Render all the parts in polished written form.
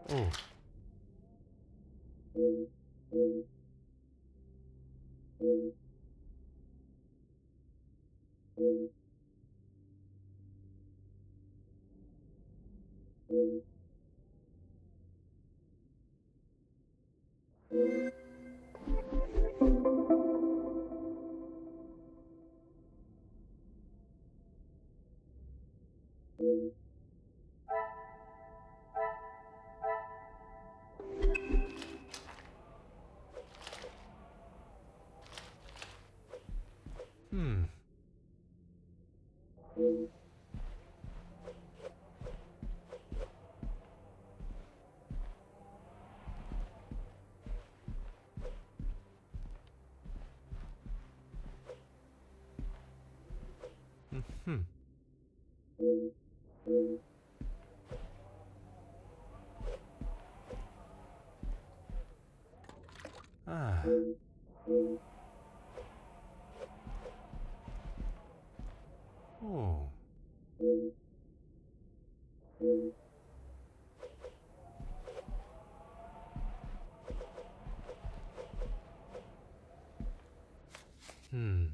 Oh. Hmm. Hmm. Ah. Oh. Hmm.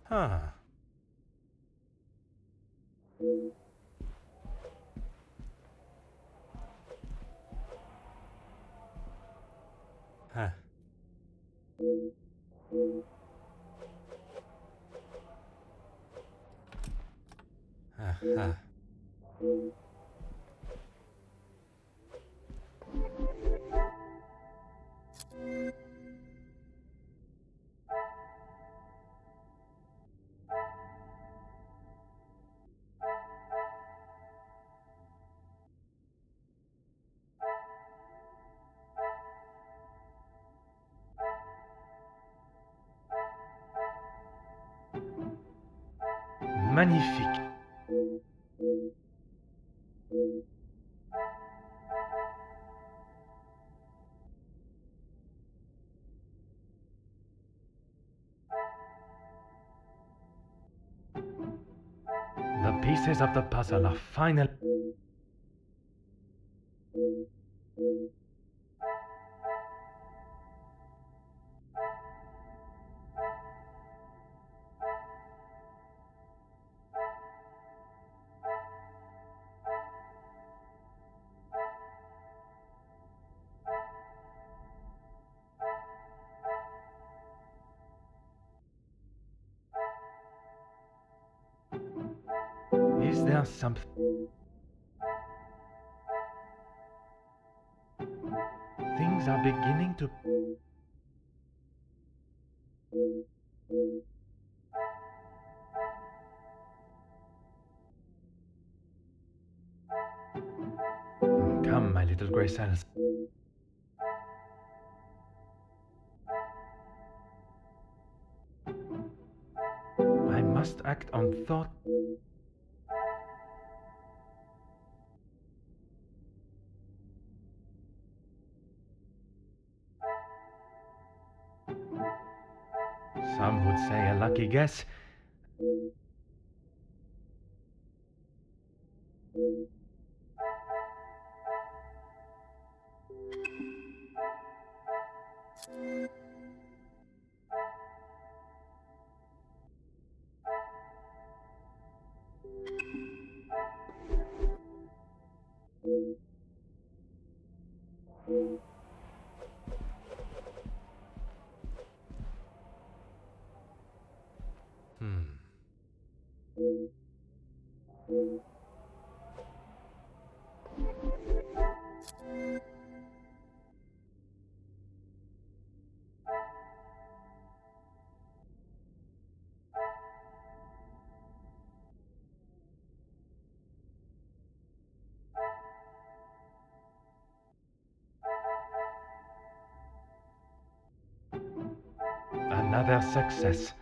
Huh. Huh. Huh. Magnifique. The pieces of the puzzle are final. Is there something? Things are beginning to. Come, my little grey cells. I must act on thought. Some would say a lucky guess. Hmm. Another success.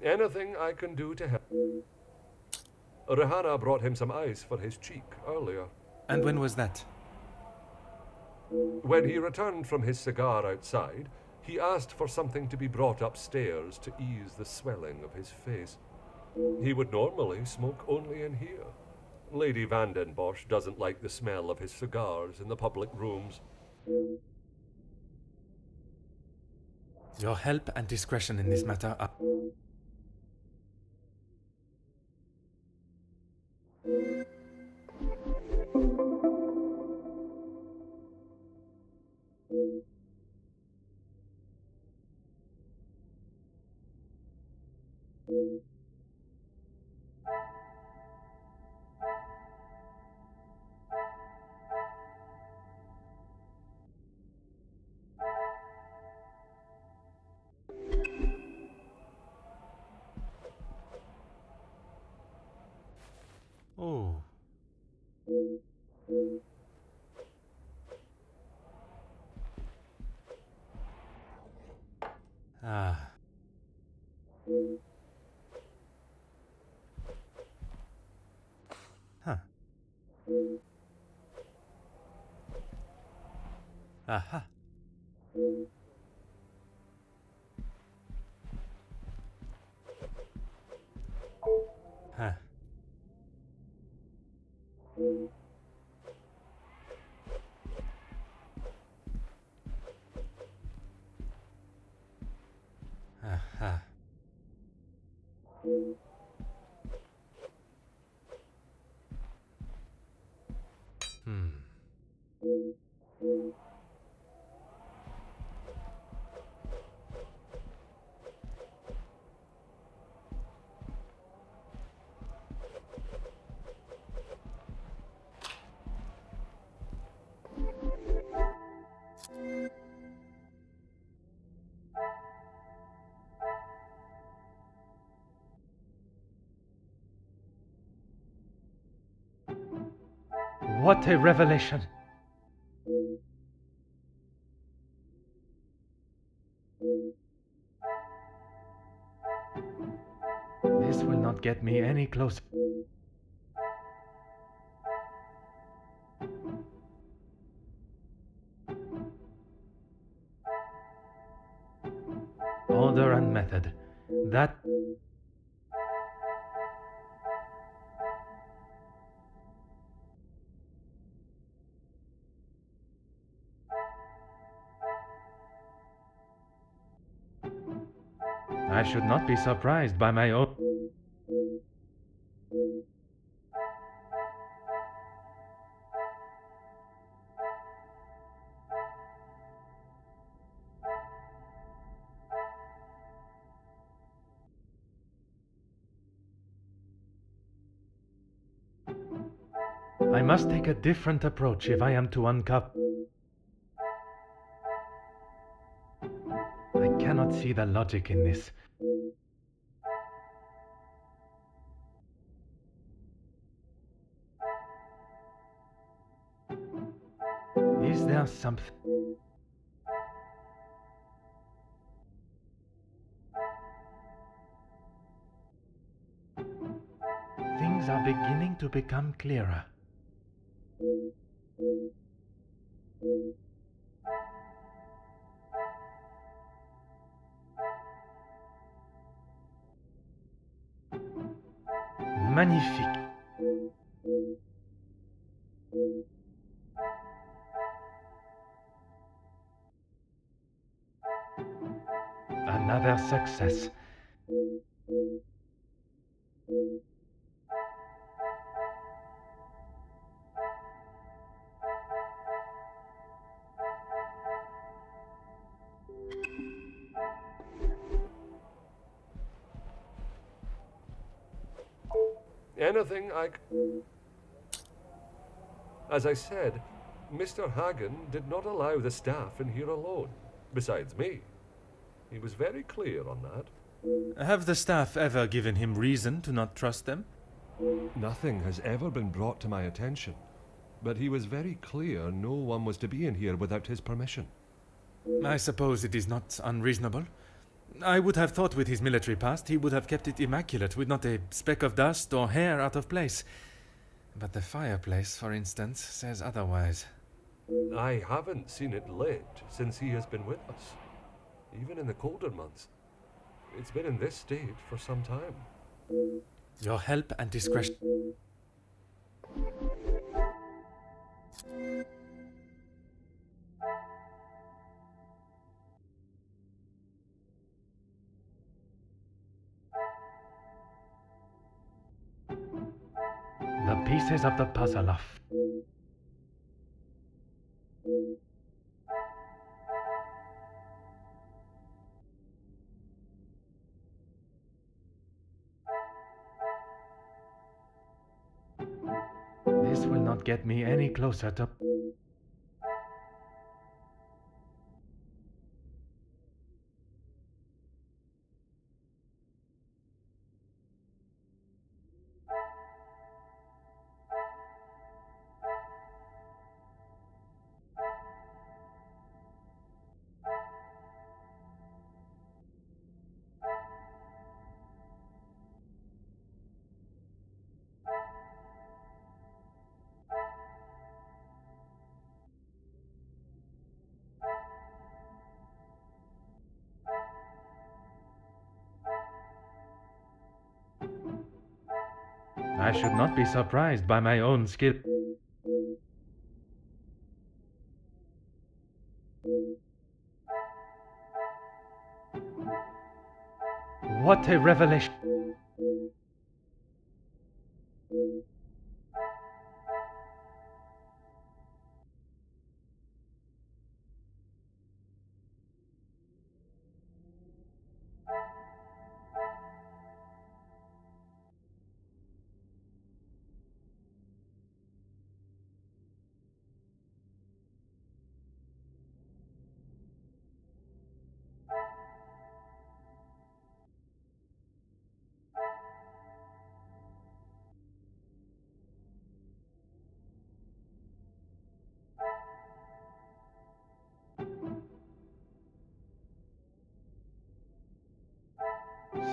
Anything I can do to help? Rihanna brought him some ice for his cheek earlier. And when was that? When he returned from his cigar outside, he asked for something to be brought upstairs to ease the swelling of his face. He would normally smoke only in here. Lady Van den Bosch doesn't like the smell of his cigars in the public rooms. Your help and discretion in this matter are... Oh. Ah. Huh. Aha. Huh. Aha. Hmm. What a revelation! This will not get me any closer. Order and method. That... I should not be surprised by my own... I must take a different approach if I am to uncover... I cannot see the logic in this. Is there something... Things are beginning to become clearer. Magnifique. Another success. Anything I... As I said, Mr. Hagen did not allow the staff in here alone, besides me. He was very clear on that. Have the staff ever given him reason to not trust them? Nothing has ever been brought to my attention, but he was very clear no one was to be in here without his permission. I suppose it is not unreasonable. I would have thought with his military past he would have kept it immaculate, with not a speck of dust or hair out of place. But the fireplace, for instance, says otherwise. I haven't seen it lit since he has been with us, even in the colder months. It's been in this state for some time. Your help and discretion. The pieces of the puzzle are This will not get me any closer to... I should not be surprised by my own skill. What a revelation!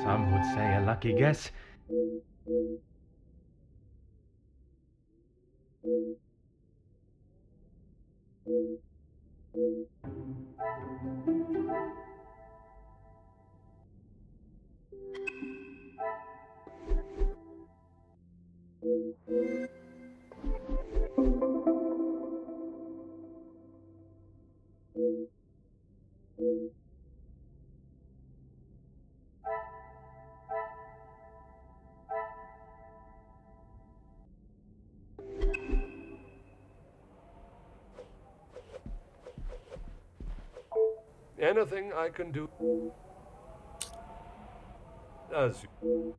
Some would say a lucky guess. Anything I can do? As you...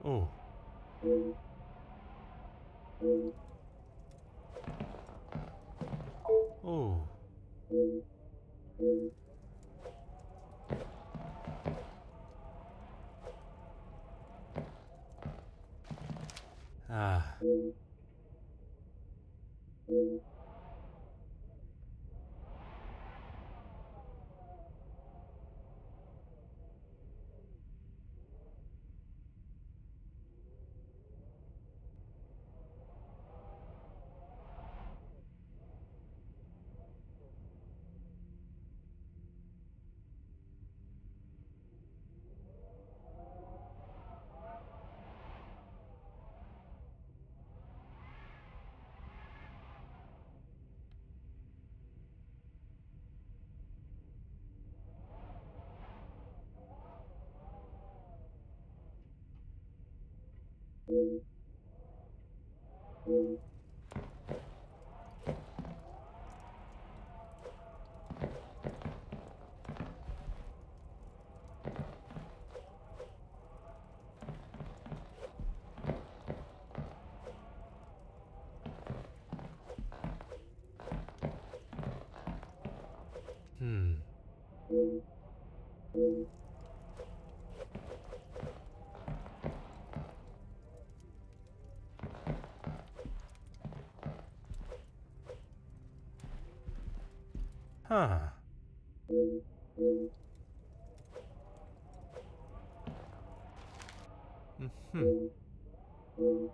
Oh. Ah. Hmm. Oh.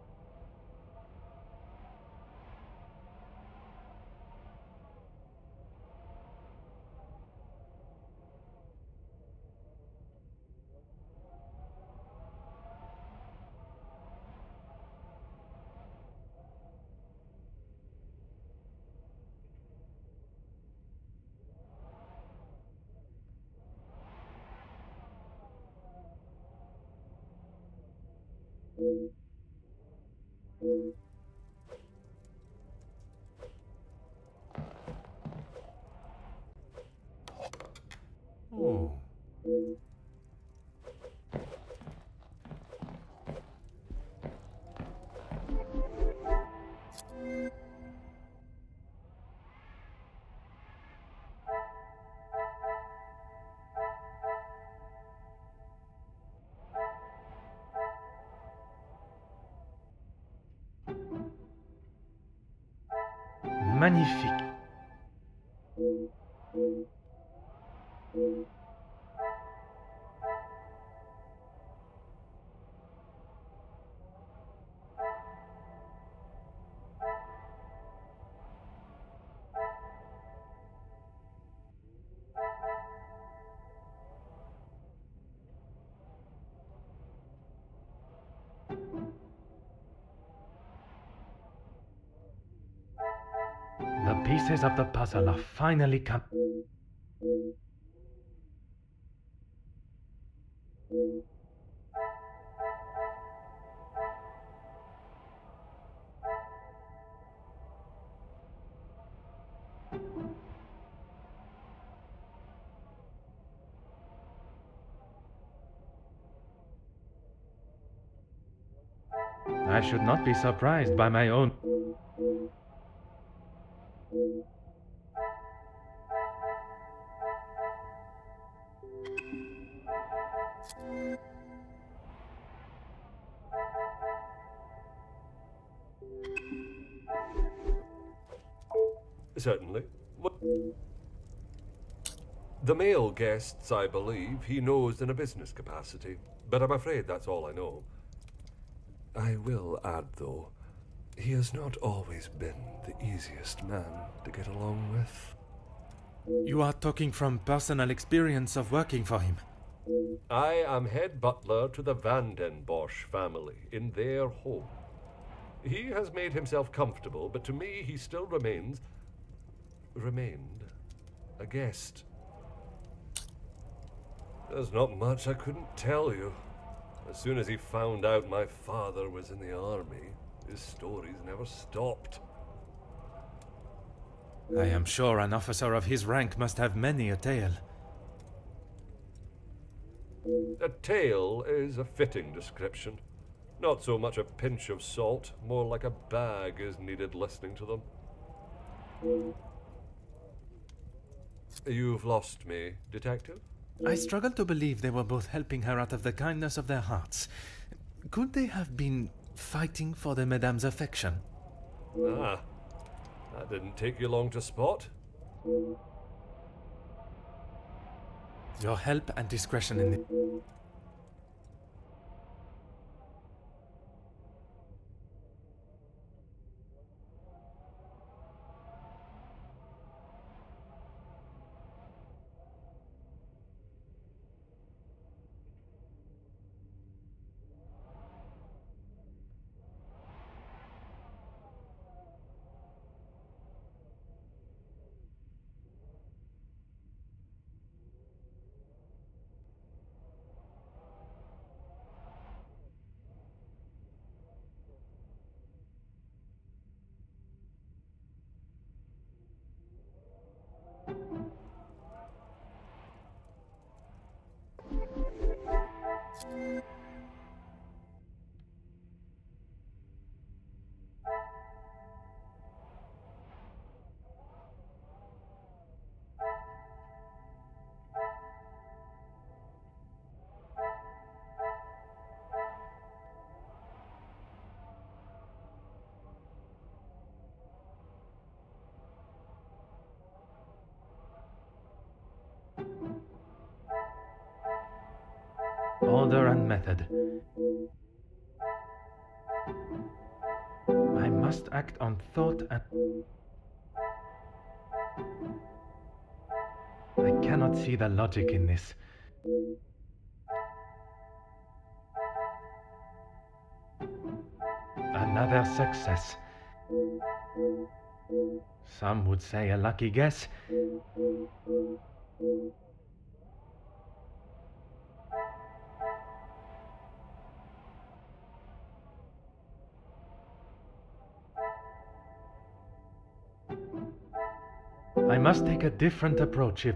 Magnifique. The pieces of the puzzle are finally come. I should not be surprised by my own. Certainly. The male guests, I believe, he knows in a business capacity, but I'm afraid that's all I know. I will add, though, he has not always been the easiest man to get along with. You are talking from personal experience of working for him. I am head butler to the Van den Bosch family in their home. He has made himself comfortable, but to me he still remained a guest. There's not much I couldn't tell you. As soon as he found out my father was in the army, his stories never stopped. I am sure an officer of his rank must have many a tale. A tale is a fitting description. Not so much a pinch of salt, more like a bag is needed listening to them. You've lost me, detective? I struggle to believe they were both helping her out of the kindness of their hearts. Could they have been fighting for the madame's affection? Ah, that didn't take you long to spot. Your help and discretion in the... order and method. I must act on thought and... I cannot see the logic in this. Another success. Some would say a lucky guess. I must take a different approach if...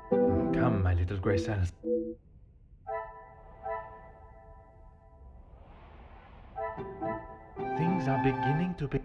Come, my little grey cells. Things are beginning to be...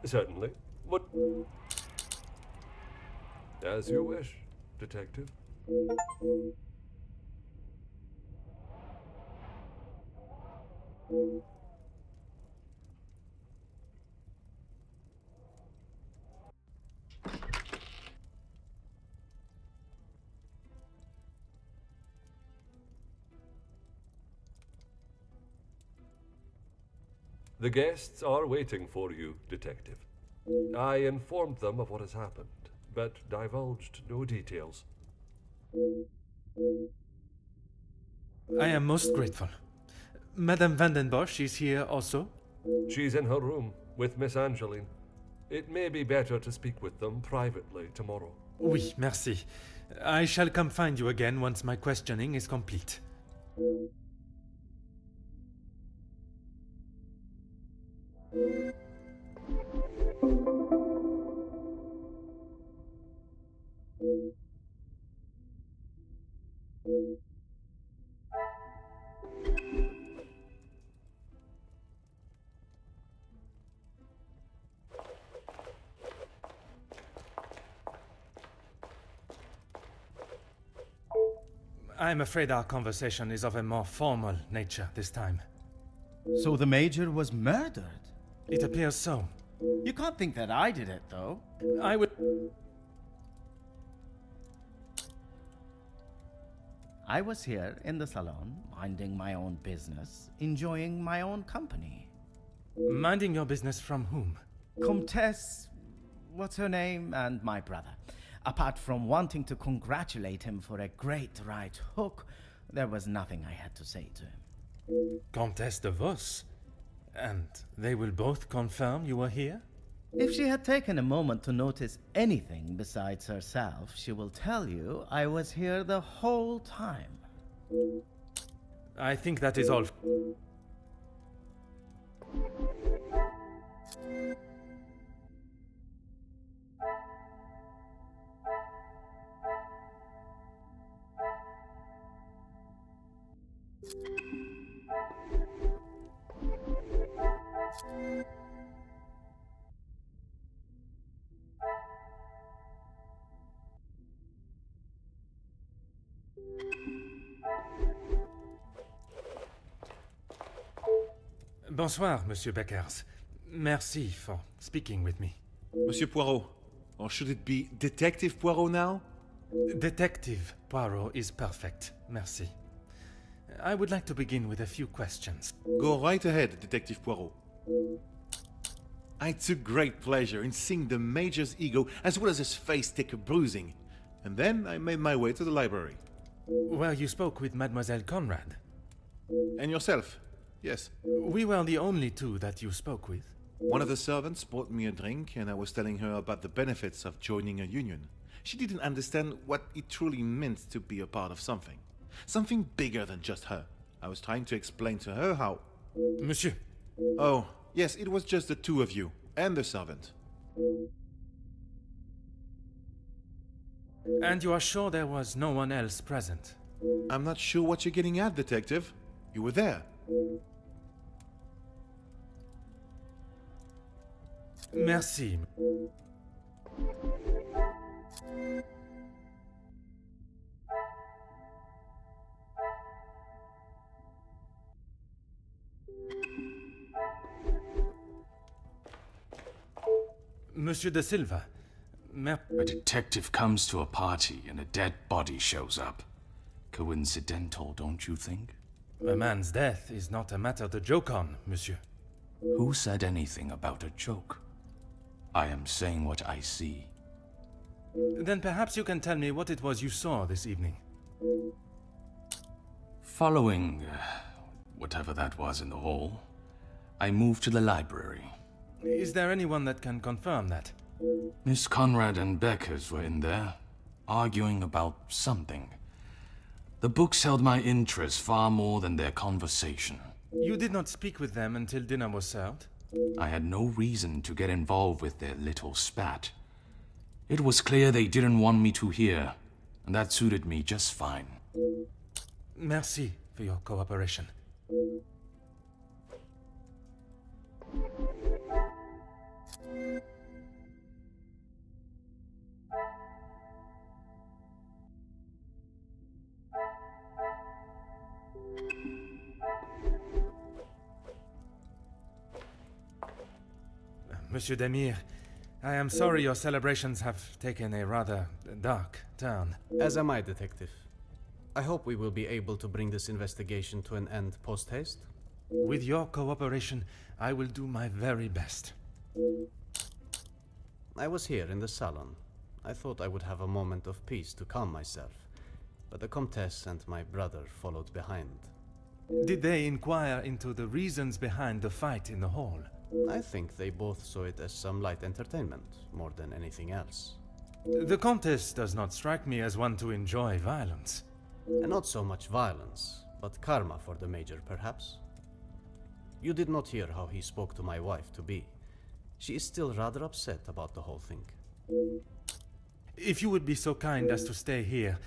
Certainly. What? As you wish, Detective. The guests are waiting for you, Detective. I informed them of what has happened, but divulged no details. I am most grateful. Madame Vandenbosch is here also? She's in her room with Miss Angeline. It may be better to speak with them privately tomorrow. Oui, merci. I shall come find you again once my questioning is complete. I'm afraid our conversation is of a more formal nature this time. So the Major was murdered? It appears so. You can't think that I did it, though. I would... I was here in the salon, minding my own business, enjoying my own company. Minding your business from whom? Comtesse, what's her name, and my brother. Apart from wanting to congratulate him for a great right hook, there was nothing I had to say to him. Comtesse de Vos? And they will both confirm you were here? If she had taken a moment to notice anything besides herself, she will tell you I was here the whole time. I think that is all. Bonsoir, Monsieur Beckers. Merci for speaking with me. Monsieur Poirot, or should it be Detective Poirot now? Detective Poirot is perfect, merci. I would like to begin with a few questions. Go right ahead, Detective Poirot. I took great pleasure in seeing the Major's ego as well as his face take a bruising, and then I made my way to the library. Well, you spoke with Mademoiselle Conrad. And yourself? Yes. We were the only two that you spoke with. One of the servants bought me a drink, and I was telling her about the benefits of joining a union. She didn't understand what it truly meant to be a part of something. Something bigger than just her. I was trying to explain to her how... Monsieur. Oh, yes, it was just the two of you, and the servant. And you are sure there was no one else present? I'm not sure what you're getting at, Detective. You were there. Merci. Monsieur de Silva. A detective comes to a party and a dead body shows up. Coincidental, don't you think? A man's death is not a matter to joke on, monsieur. Who said anything about a joke? I am saying what I see. Then perhaps you can tell me what it was you saw this evening. Following whatever that was in the hall, I moved to the library. Is there anyone that can confirm that? Miss Conrad and Beckers were in there, arguing about something. The books held my interest far more than their conversation. You did not speak with them until dinner was served? I had no reason to get involved with their little spat. It was clear they didn't want me to hear, and that suited me just fine. Merci for your cooperation. Monsieur Demir, I am sorry your celebrations have taken a rather dark turn. As am I, Detective. I hope we will be able to bring this investigation to an end post-haste. With your cooperation, I will do my very best. I was here in the salon. I thought I would have a moment of peace to calm myself, but the Comtesse and my brother followed behind. Did they inquire into the reasons behind the fight in the hall? I think they both saw it as some light entertainment, more than anything else. The Comtesse does not strike me as one to enjoy violence. And not so much violence, but karma for the Major, perhaps. You did not hear how he spoke to my wife-to-be. She is still rather upset about the whole thing. If you would be so kind as to stay here.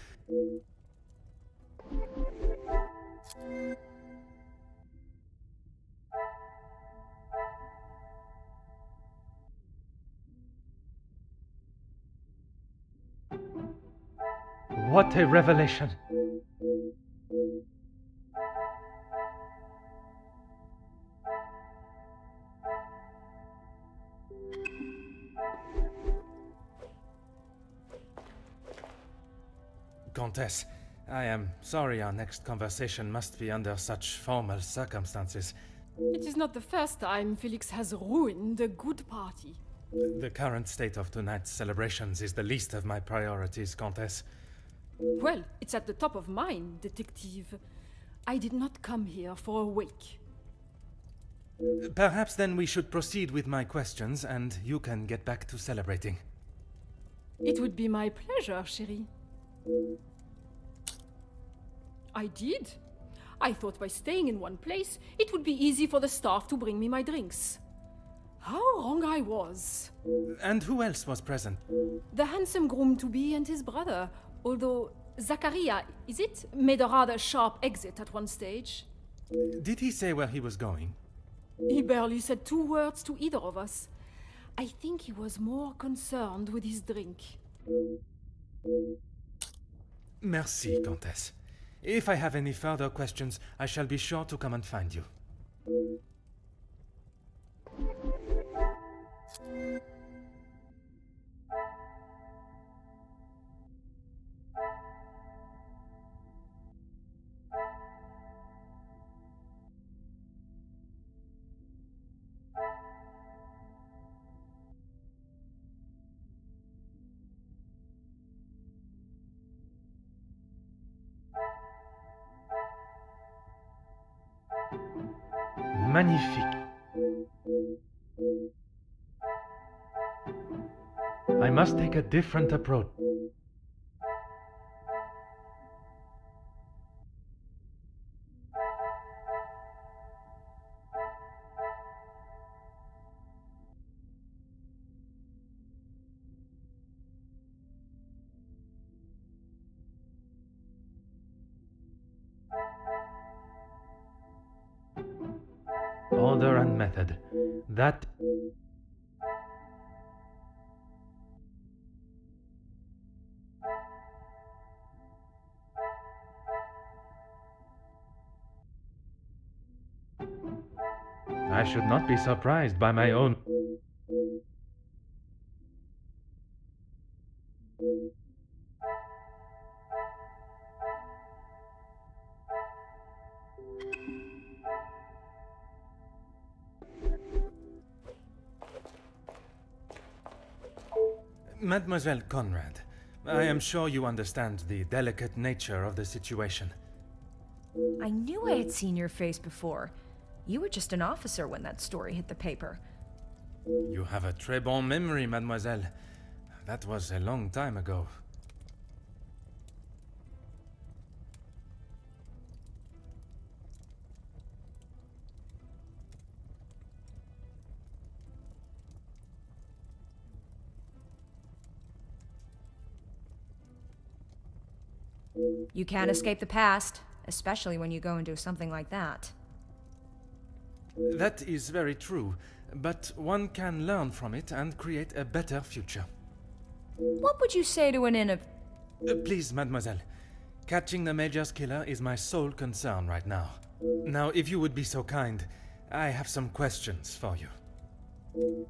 What a revelation! Comtesse, I am sorry our next conversation must be under such formal circumstances. It is not the first time Felix has ruined a good party. The current state of tonight's celebrations is the least of my priorities, Comtesse. Well, it's at the top of mine, Detective. I did not come here for a wake. Perhaps then we should proceed with my questions, and you can get back to celebrating. It would be my pleasure, chérie. I did. I thought by staying in one place, it would be easy for the staff to bring me my drinks. How wrong I was. And who else was present? The handsome groom-to-be and his brother, although Zachariah, is it, made a rather sharp exit at one stage. Did he say where he was going? He barely said 2 words to either of us. I think he was more concerned with his drink. Merci, Comtesse. If I have any further questions, I shall be sure to come and find you. Magnifique. I must take a different approach. Order and method. That I should not be surprised by my own... Mademoiselle Conrad, I am sure you understand the delicate nature of the situation. I knew I had seen your face before. You were just an officer when that story hit the paper. You have a très bon memory, mademoiselle. That was a long time ago. You can't escape the past, especially when you go and do something like that. That is very true, but one can learn from it and create a better future. What would you say to an Please, mademoiselle. Catching the Major's killer is my sole concern right now. Now, if you would be so kind, I have some questions for you.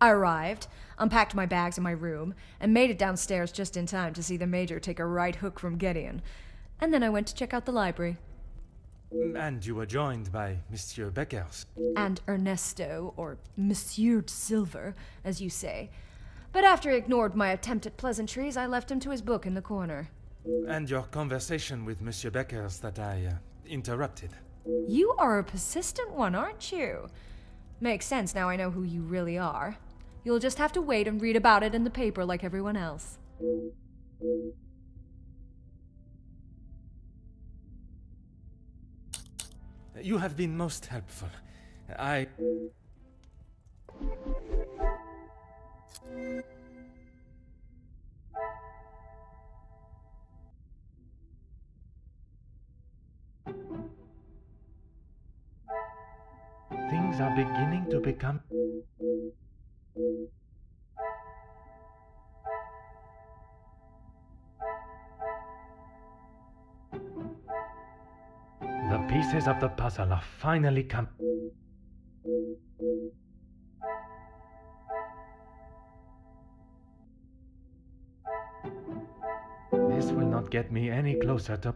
I arrived, unpacked my bags in my room, and made it downstairs just in time to see the Major take a right hook from Gideon. And then I went to check out the library. And you were joined by Monsieur Beckers. And Ernesto, or Monsieur Silver, as you say. But after he ignored my attempt at pleasantries, I left him to his book in the corner. And your conversation with Monsieur Beckers that I interrupted. You are a persistent one, aren't you? Makes sense now I know who you really are. You'll just have to wait and read about it in the paper like everyone else. You have been most helpful. Things are beginning to become... The pieces of the puzzle are finally come... This will not get me any closer to...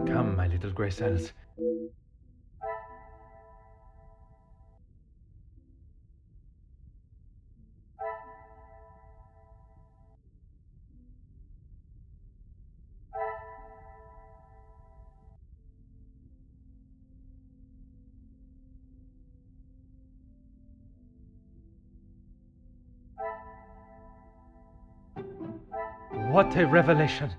Come, my little grey cells. What a revelation!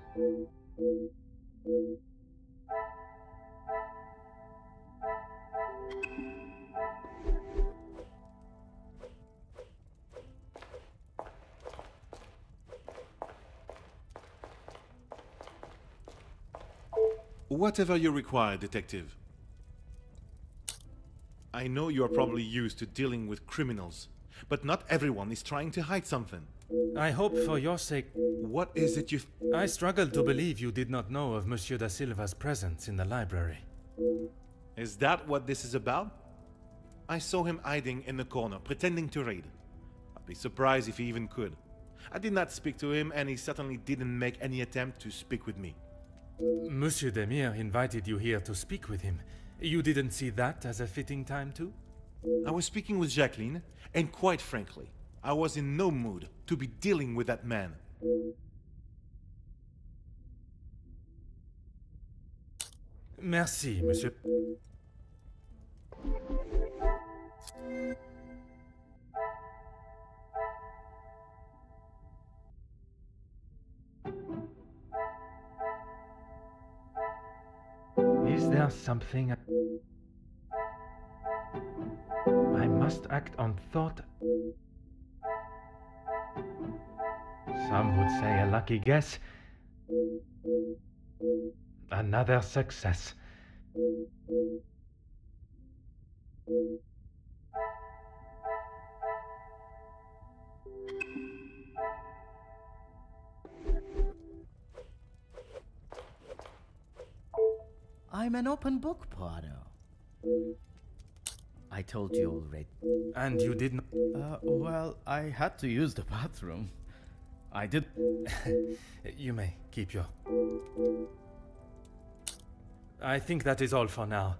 Whatever you require, Detective. I know you are probably used to dealing with criminals, but not everyone is trying to hide something. I hope for your sake... What is it you... I struggle to believe you did not know of Monsieur da Silva's presence in the library. Is that what this is about? I saw him hiding in the corner, pretending to read. I'd be surprised if he even could. I did not speak to him, and he certainly didn't make any attempt to speak with me. Monsieur Demire invited you here to speak with him. You didn't see that as a fitting time too? I was speaking with Jacqueline, and quite frankly, I was in no mood to be dealing with that man. Merci, monsieur. Is there something I must act on thought? Some would say a lucky guess. Another success. I'm an open book, Poirot. I told you already. And you did not... Well, I had to use the bathroom. I did... You may keep your... I think that is all for now.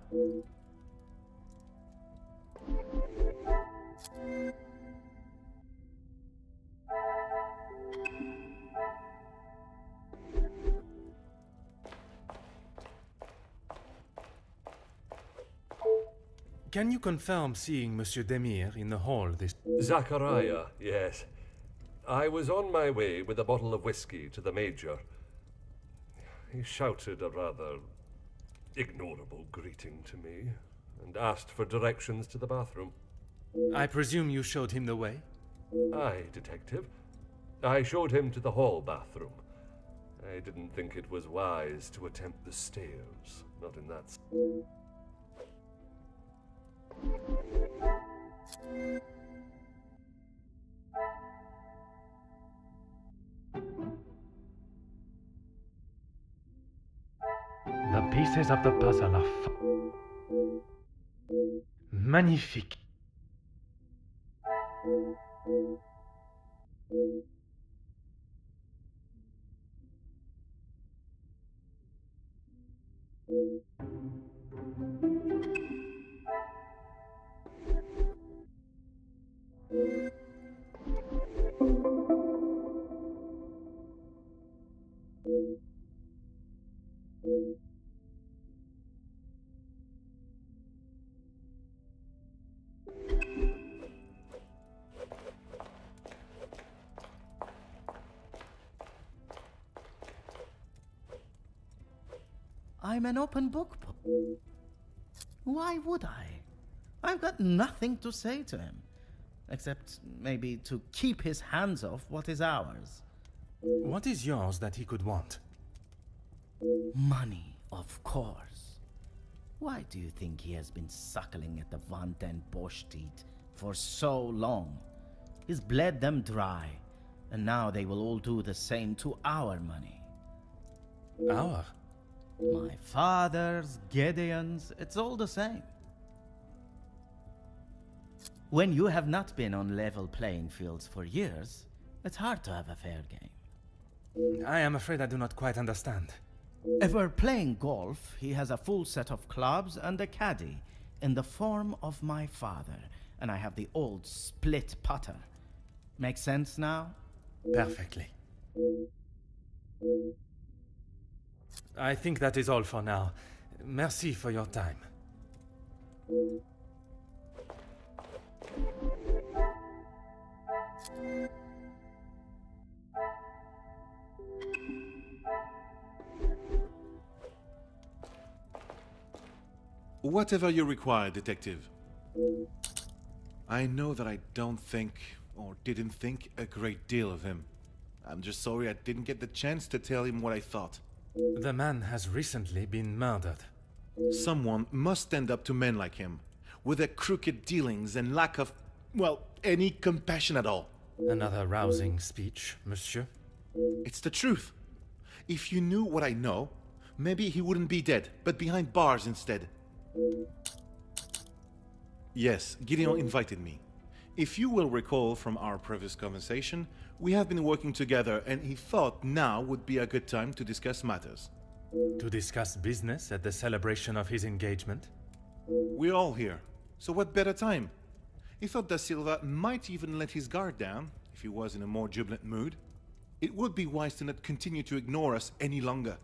Can you confirm seeing Monsieur Demire in the hall this... Zachariah, yes. I was on my way with a bottle of whiskey to the Major. He shouted a rather ignorable greeting to me and asked for directions to the bathroom. I presume you showed him the way? Aye, detective. I showed him to the hall bathroom. I didn't think it was wise to attempt the stairs, not in that... The pieces of the puzzle are magnifique. I'm an open book. Why would I? I've got nothing to say to him, except maybe to keep his hands off what is ours. What is yours that he could want? Money, of course. Why do you think he has been suckling at the Vant and Bosch teat for so long? He's bled them dry, and now they will all do the same to our money. Our? My father's, Gideon's, it's all the same. When you have not been on level playing fields for years, it's hard to have a fair game. I am afraid I do not quite understand. If we're playing golf, he has a full set of clubs and a caddy in the form of my father, and I have the old split putter. Make sense now? Perfectly. I think that is all for now. Merci for your time. Whatever you require, detective. I know that I don't think, or didn't think, a great deal of him. I'm just sorry I didn't get the chance to tell him what I thought. The man has recently been murdered. Someone must stand up to men like him, with their crooked dealings and lack of, well, any compassion at all. Another rousing speech, monsieur. It's the truth. If you knew what I know, maybe he wouldn't be dead, but behind bars instead. Yes, Gideon invited me. If you will recall from our previous conversation, we have been working together and he thought now would be a good time to discuss matters. To discuss business at the celebration of his engagement? We're all here, so what better time? He thought Da Silva might even let his guard down, if he was in a more jubilant mood. It would be wise to not continue to ignore us any longer.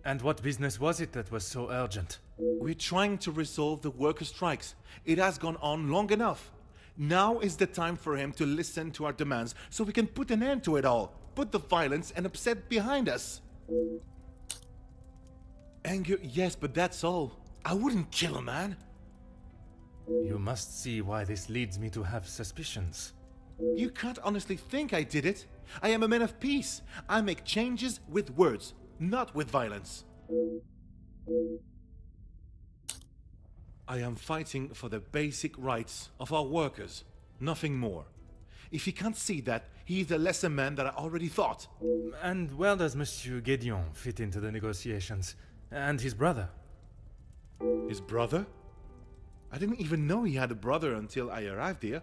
And what business was it that was so urgent? We're trying to resolve the worker strikes. It has gone on long enough. Now is the time for him to listen to our demands so we can put an end to it all. Put the violence and upset behind us. Anger, yes, but that's all. I wouldn't kill a man. You must see why this leads me to have suspicions. You can't honestly think I did it. I am a man of peace. I make changes with words, not with violence. I am fighting for the basic rights of our workers, nothing more. If he can't see that, he is a lesser man than I already thought. And where does Monsieur Gédéon fit into the negotiations? And his brother? His brother? I didn't even know he had a brother until I arrived here.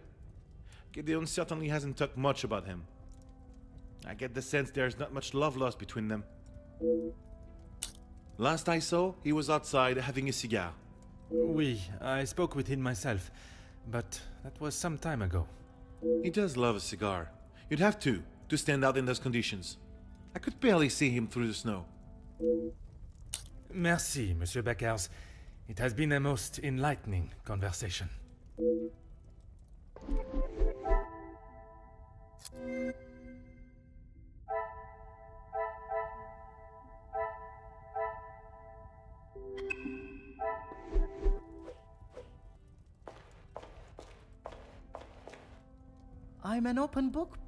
Gédéon certainly hasn't talked much about him. I get the sense there's not much love lost between them. Last I saw, he was outside having a cigar. Oui, I spoke with him myself, but that was some time ago. He does love a cigar. You'd have to stand out in those conditions. I could barely see him through the snow. Merci, Monsieur Beckers. It has been a most enlightening conversation. I'm an open book.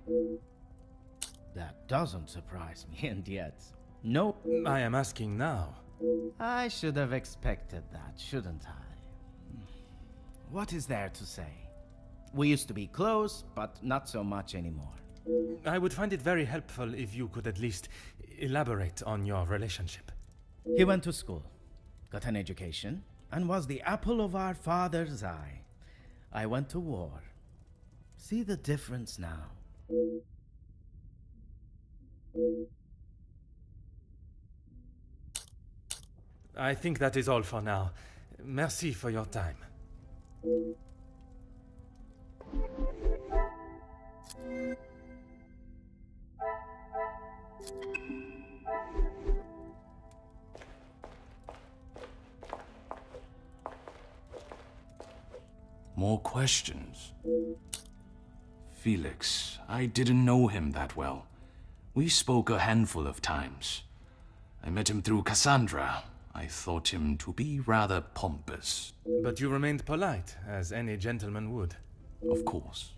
That doesn't surprise me, and yet, no. I am asking now. I should have expected that, shouldn't I? What is there to say? We used to be close, but not so much anymore. I would find it very helpful if you could at least elaborate on your relationship. He went to school, got an education, and was the apple of our father's eye. I went to war. See the difference now. I think that is all for now. Merci for your time. More questions? Felix, I didn't know him that well. We spoke a handful of times. I met him through Cassandra. I thought him to be rather pompous. But you remained polite, as any gentleman would. Of course.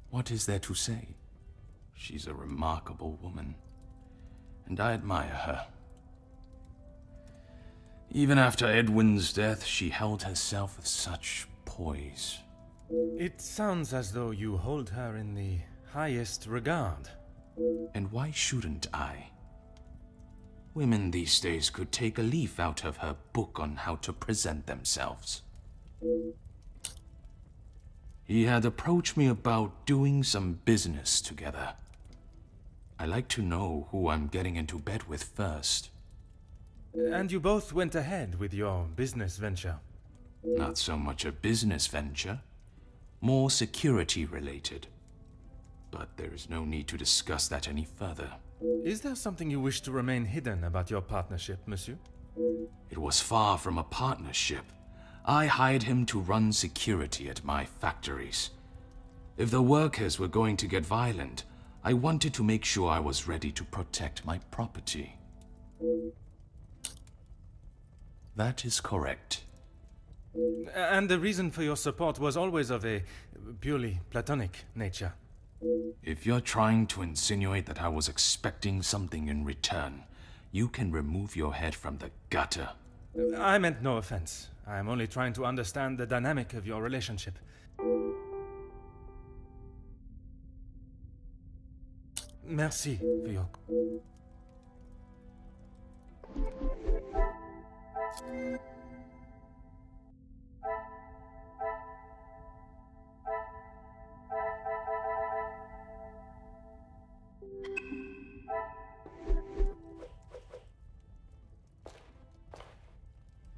What is there to say? She's a remarkable woman, and I admire her. Even after Edwin's death, she held herself with such poise. It sounds as though you hold her in the highest regard. And why shouldn't I? Women these days could take a leaf out of her book on how to present themselves. He had approached me about doing some business together. I like to know who I'm getting into bed with first. And you both went ahead with your business venture. Not so much a business venture, more security related. But there is no need to discuss that any further. Is there something you wish to remain hidden about your partnership, monsieur? It was far from a partnership. I hired him to run security at my factories. If the workers were going to get violent, I wanted to make sure I was ready to protect my property. That is correct. And the reason for your support was always of a purely platonic nature. If you're trying to insinuate that I was expecting something in return, you can remove your head from the gutter. I meant no offense. I am only trying to understand the dynamic of your relationship. Merci for your...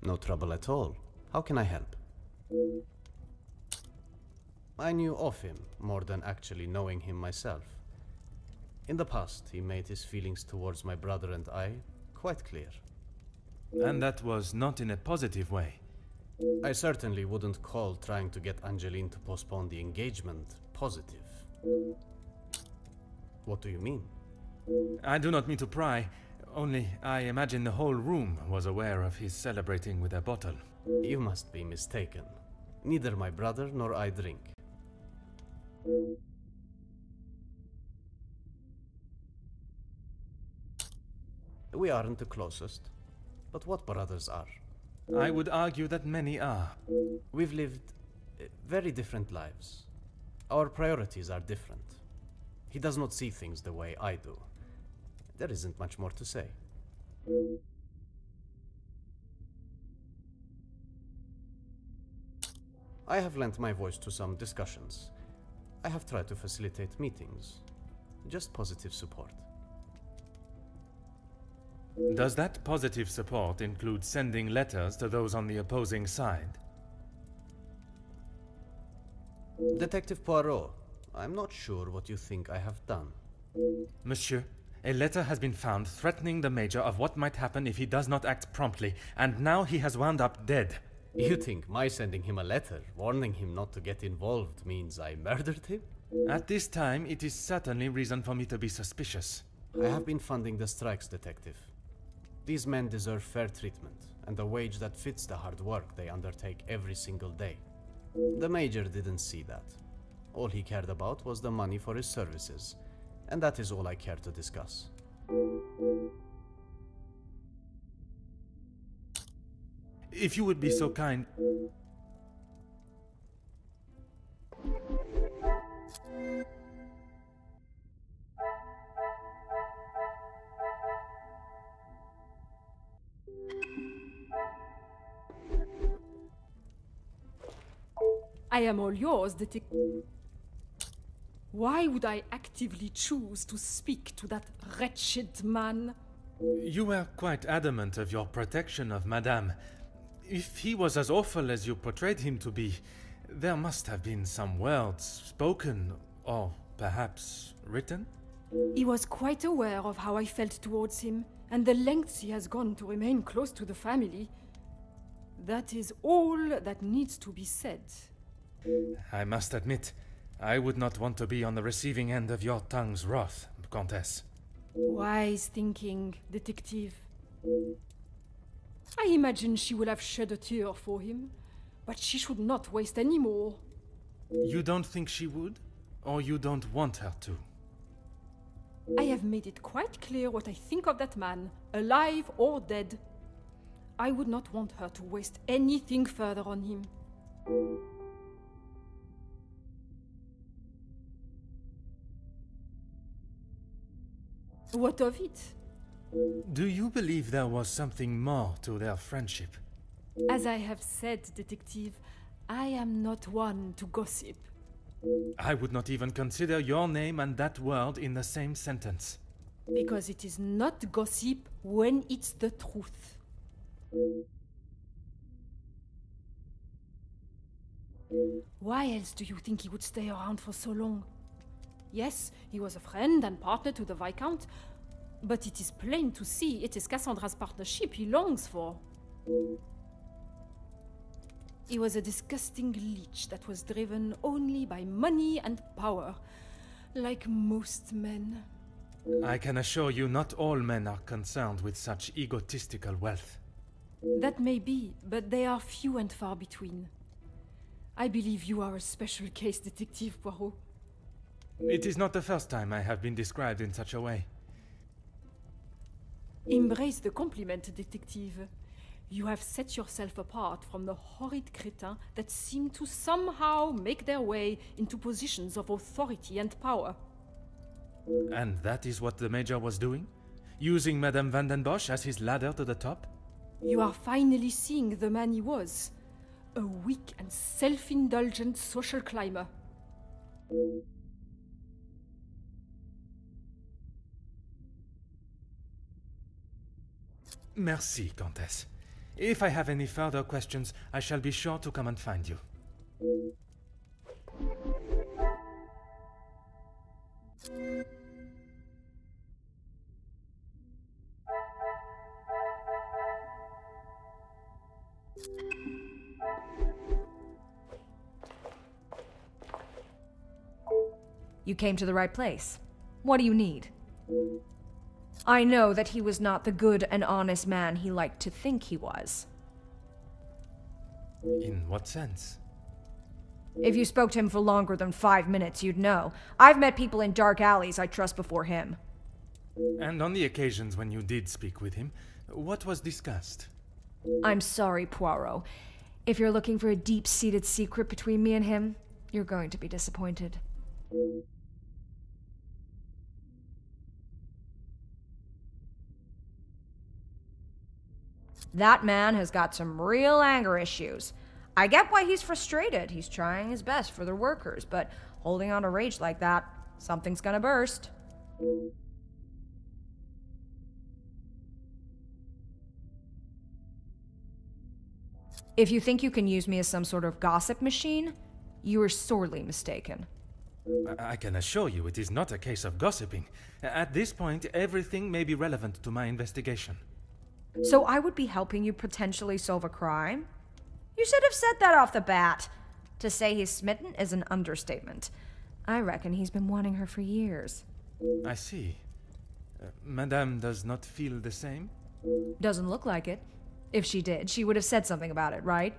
No trouble at all. How can I help? I knew of him more than actually knowing him myself. In the past, he made his feelings towards my brother and I quite clear. And that was not in a positive way. I certainly wouldn't call trying to get Angeline to postpone the engagement positive. What do you mean? I do not mean to pry, only I imagine the whole room was aware of his celebrating with a bottle. You must be mistaken. Neither my brother nor I drink. We aren't the closest, but what brothers are? I would argue that many are. We've lived very different lives. Our priorities are different. He does not see things the way I do. There isn't much more to say. I have lent my voice to some discussions. I have tried to facilitate meetings. Just positive support. Does that positive support include sending letters to those on the opposing side? Detective Poirot, I'm not sure what you think I have done. Monsieur, a letter has been found threatening the Major of what might happen if he does not act promptly, and now he has wound up dead. You think my sending him a letter, warning him not to get involved, means I murdered him? At this time, it is certainly reason for me to be suspicious. I have been funding the strikes, Detective. These men deserve fair treatment, and a wage that fits the hard work they undertake every single day. The Major didn't see that. All he cared about was the money for his services, and that is all I care to discuss. If you would be so kind... I am all yours, detective. Why would I actively choose to speak to that wretched man? You were quite adamant of your protection of Madame. If he was as awful as you portrayed him to be, there must have been some words spoken, or perhaps written? He was quite aware of how I felt towards him, and the lengths he has gone to remain close to the family. That is all that needs to be said. I must admit, I would not want to be on the receiving end of your tongue's wrath, Countess. Wise thinking, detective. I imagine she will have shed a tear for him, but she should not waste any more. You don't think she would? Or you don't want her to? I have made it quite clear what I think of that man, alive or dead. I would not want her to waste anything further on him. What of it? Do you believe there was something more to their friendship? As I have said, detective, I am not one to gossip. I would not even consider your name and that word in the same sentence. Because it is not gossip when it's the truth. Why else do you think he would stay around for so long? Yes, he was a friend and partner to the Viscount, but it is plain to see it is Cassandra's partnership he longs for. He was a disgusting leech that was driven only by money and power, like most men. I can assure you not all men are concerned with such egotistical wealth. That may be, but they are few and far between. I believe you are a special case, Detective Poirot. It is not the first time I have been described in such a way. Embrace the compliment, Detective. You have set yourself apart from the horrid crétins that seem to somehow make their way into positions of authority and power. And that is what the Major was doing? Using Madame Van den Bosch as his ladder to the top? You are finally seeing the man he was. A weak and self-indulgent social climber. Merci, Countess. If I have any further questions, I shall be sure to come and find you. You came to the right place. What do you need? I know that he was not the good and honest man he liked to think he was. In what sense? If you spoke to him for longer than 5 minutes, you'd know. I've met people in dark alleys I trust before him. And on the occasions when you did speak with him, what was discussed? I'm sorry, Poirot. If you're looking for a deep-seated secret between me and him, you're going to be disappointed. That man has got some real anger issues. I get why he's frustrated. He's trying his best for the workers, but holding on to rage like that, something's gonna burst. If you think you can use me as some sort of gossip machine, you are sorely mistaken. I can assure you it is not a case of gossiping. At this point, everything may be relevant to my investigation. So I would be helping you potentially solve a crime? You should have said that off the bat. To say he's smitten is an understatement. I reckon he's been wanting her for years. I see. Madame does not feel the same? Doesn't look like it. If she did, she would have said something about it, right?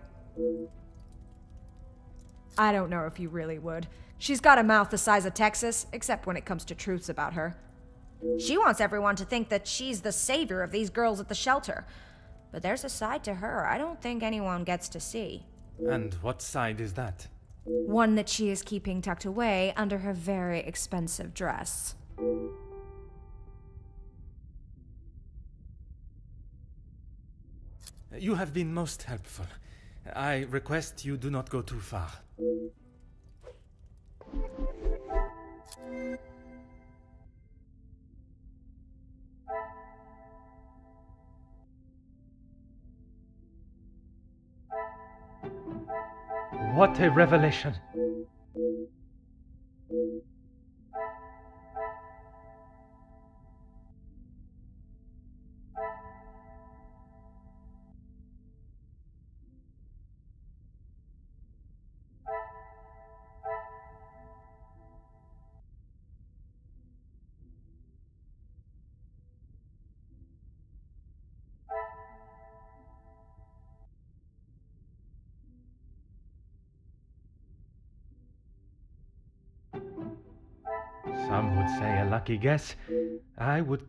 I don't know if you really would. She's got a mouth the size of Texas, except when it comes to truths about her. She wants everyone to think that she's the savior of these girls at the shelter. But there's a side to her I don't think anyone gets to see. And what side is that? One that she is keeping tucked away under her very expensive dress. You have been most helpful. I request you do not go too far. What a revelation! Some would say a lucky guess. I would...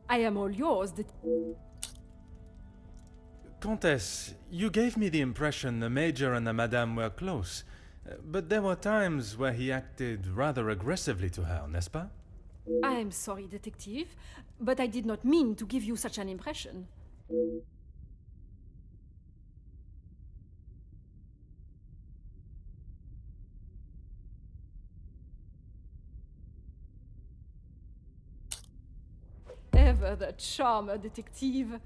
I am all yours. Countess, you gave me the impression the Major and the Madame were close. But there were times where he acted rather aggressively to her, n'est-ce pas? I am sorry, detective, but I did not mean to give you such an impression. Ever the charmer, detective.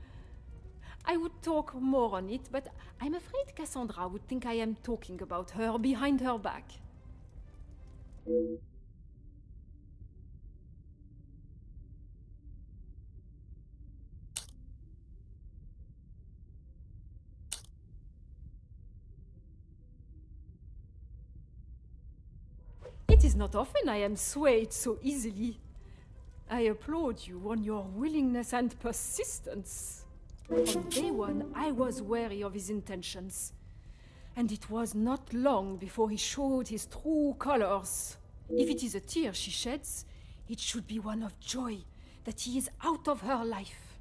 I would talk more on it, but I'm afraid Cassandra would think I am talking about her behind her back. It is not often I am swayed so easily. I applaud you on your willingness and persistence. From day one, I was wary of his intentions. And it was not long before he showed his true colors. If it is a tear she sheds, it should be one of joy that he is out of her life.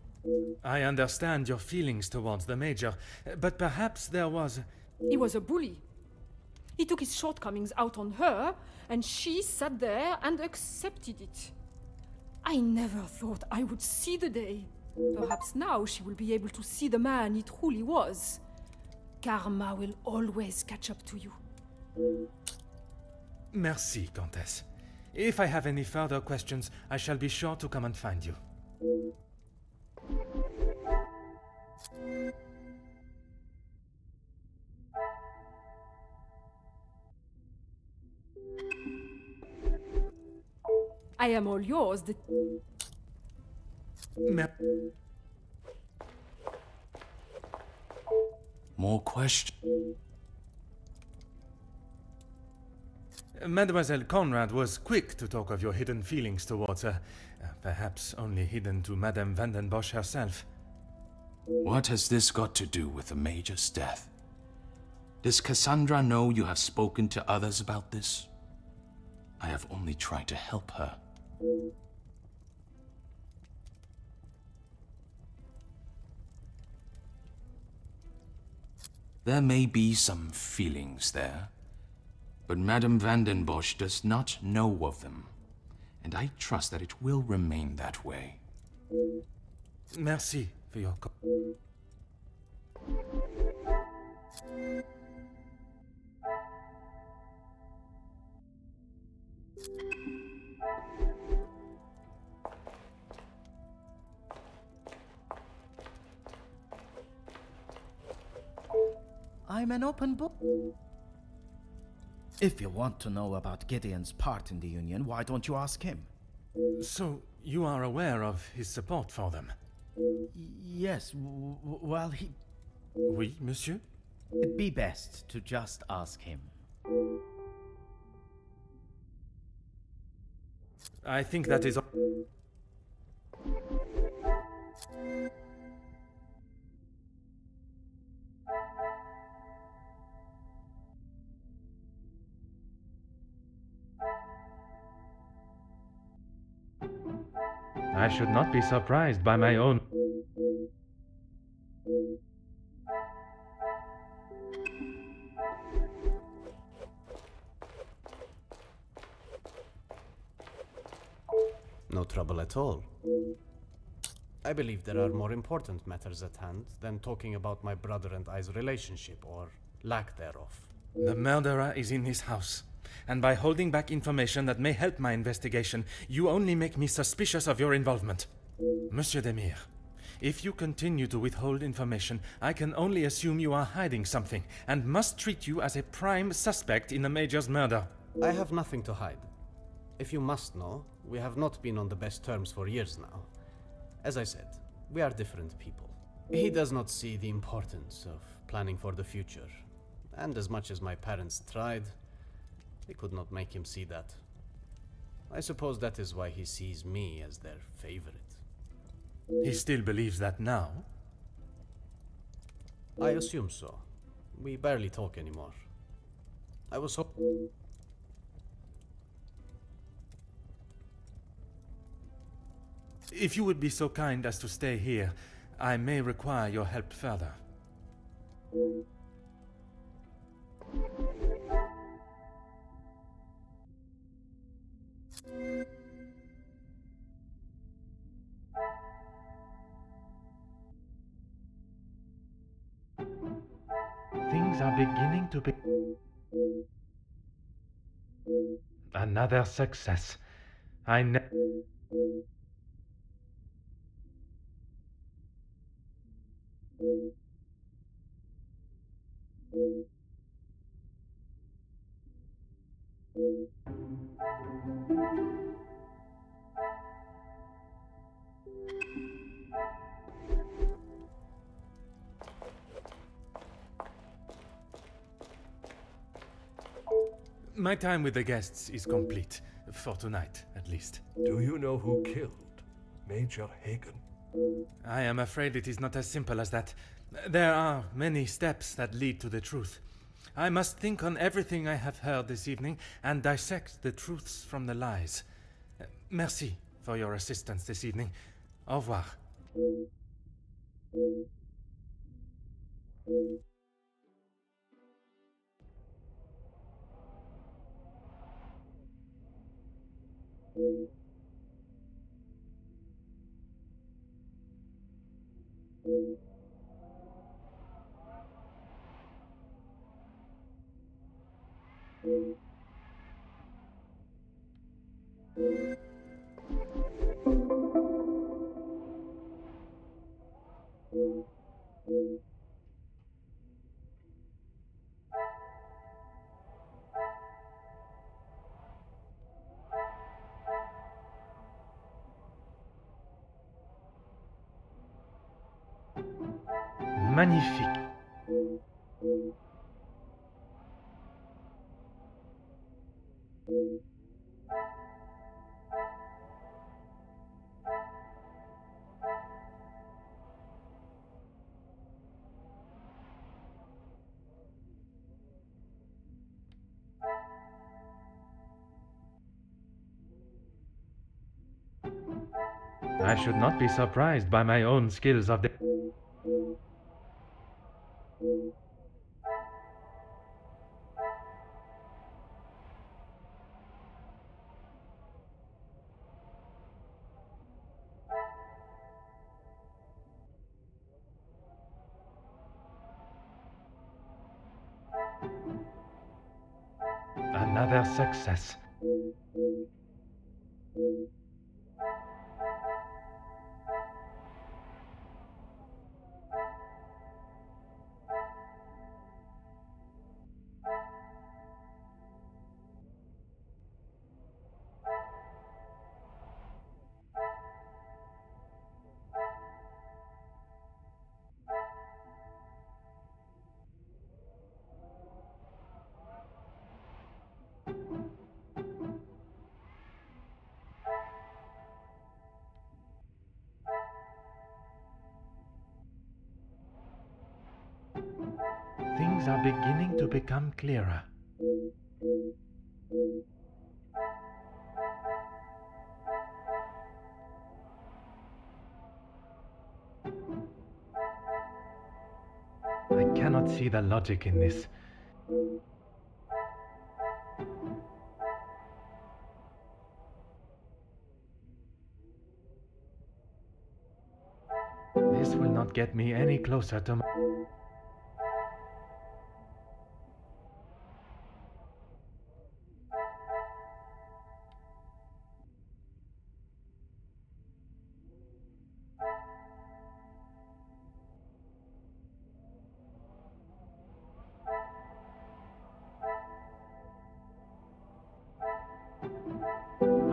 I understand your feelings towards the Major, but perhaps there was... He was a bully. He took his shortcomings out on her, and she sat there and accepted it. I never thought I would see the day. Perhaps now she will be able to see the man he truly was. Karma will always catch up to you. Merci, Countess. If I have any further questions, I shall be sure to come and find you. I am all yours. Me- More questions? Mademoiselle Conrad was quick to talk of your hidden feelings towards her, perhaps only hidden to Madame van den Bosch herself. What has this got to do with the Major's death? Does Cassandra know you have spoken to others about this? I have only tried to help her. There may be some feelings there, but Madame van den Bosch does not know of them, and I trust that it will remain that way. Merci for your I'm an open book. If you want to know about Gideon's part in the Union, why don't you ask him? So, you are aware of his support for them? Yes, well, he... Oui, monsieur? It'd be best to just ask him. I think that is... I should not be surprised by my own... No trouble at all. I believe there are more important matters at hand than talking about my brother and I's relationship, or lack thereof. The murderer is in his house, and by holding back information that may help my investigation, you only make me suspicious of your involvement. Monsieur Demire, if you continue to withhold information, I can only assume you are hiding something, and must treat you as a prime suspect in the Major's murder. I have nothing to hide. If you must know, we have not been on the best terms for years now. As I said, we are different people. He does not see the importance of planning for the future, and as much as my parents tried, they could not make him see that. I suppose that is why he sees me as their favorite. He still believes that now? I assume so. We barely talk anymore. I was hoping... If you would be so kind as to stay here, I may require your help further. Things are beginning to be... Another success. My time with the guests is complete, for tonight, at least. Do you know who killed Major Hagen? I am afraid it is not as simple as that. There are many steps that lead to the truth. I must think on everything I have heard this evening and dissect the truths from the lies. Merci for your assistance this evening. Au revoir. Magnifique. I should not be surprised by my own skills of the... Another success. Things are beginning to become clearer. I cannot see the logic in this. This will not get me any closer to my...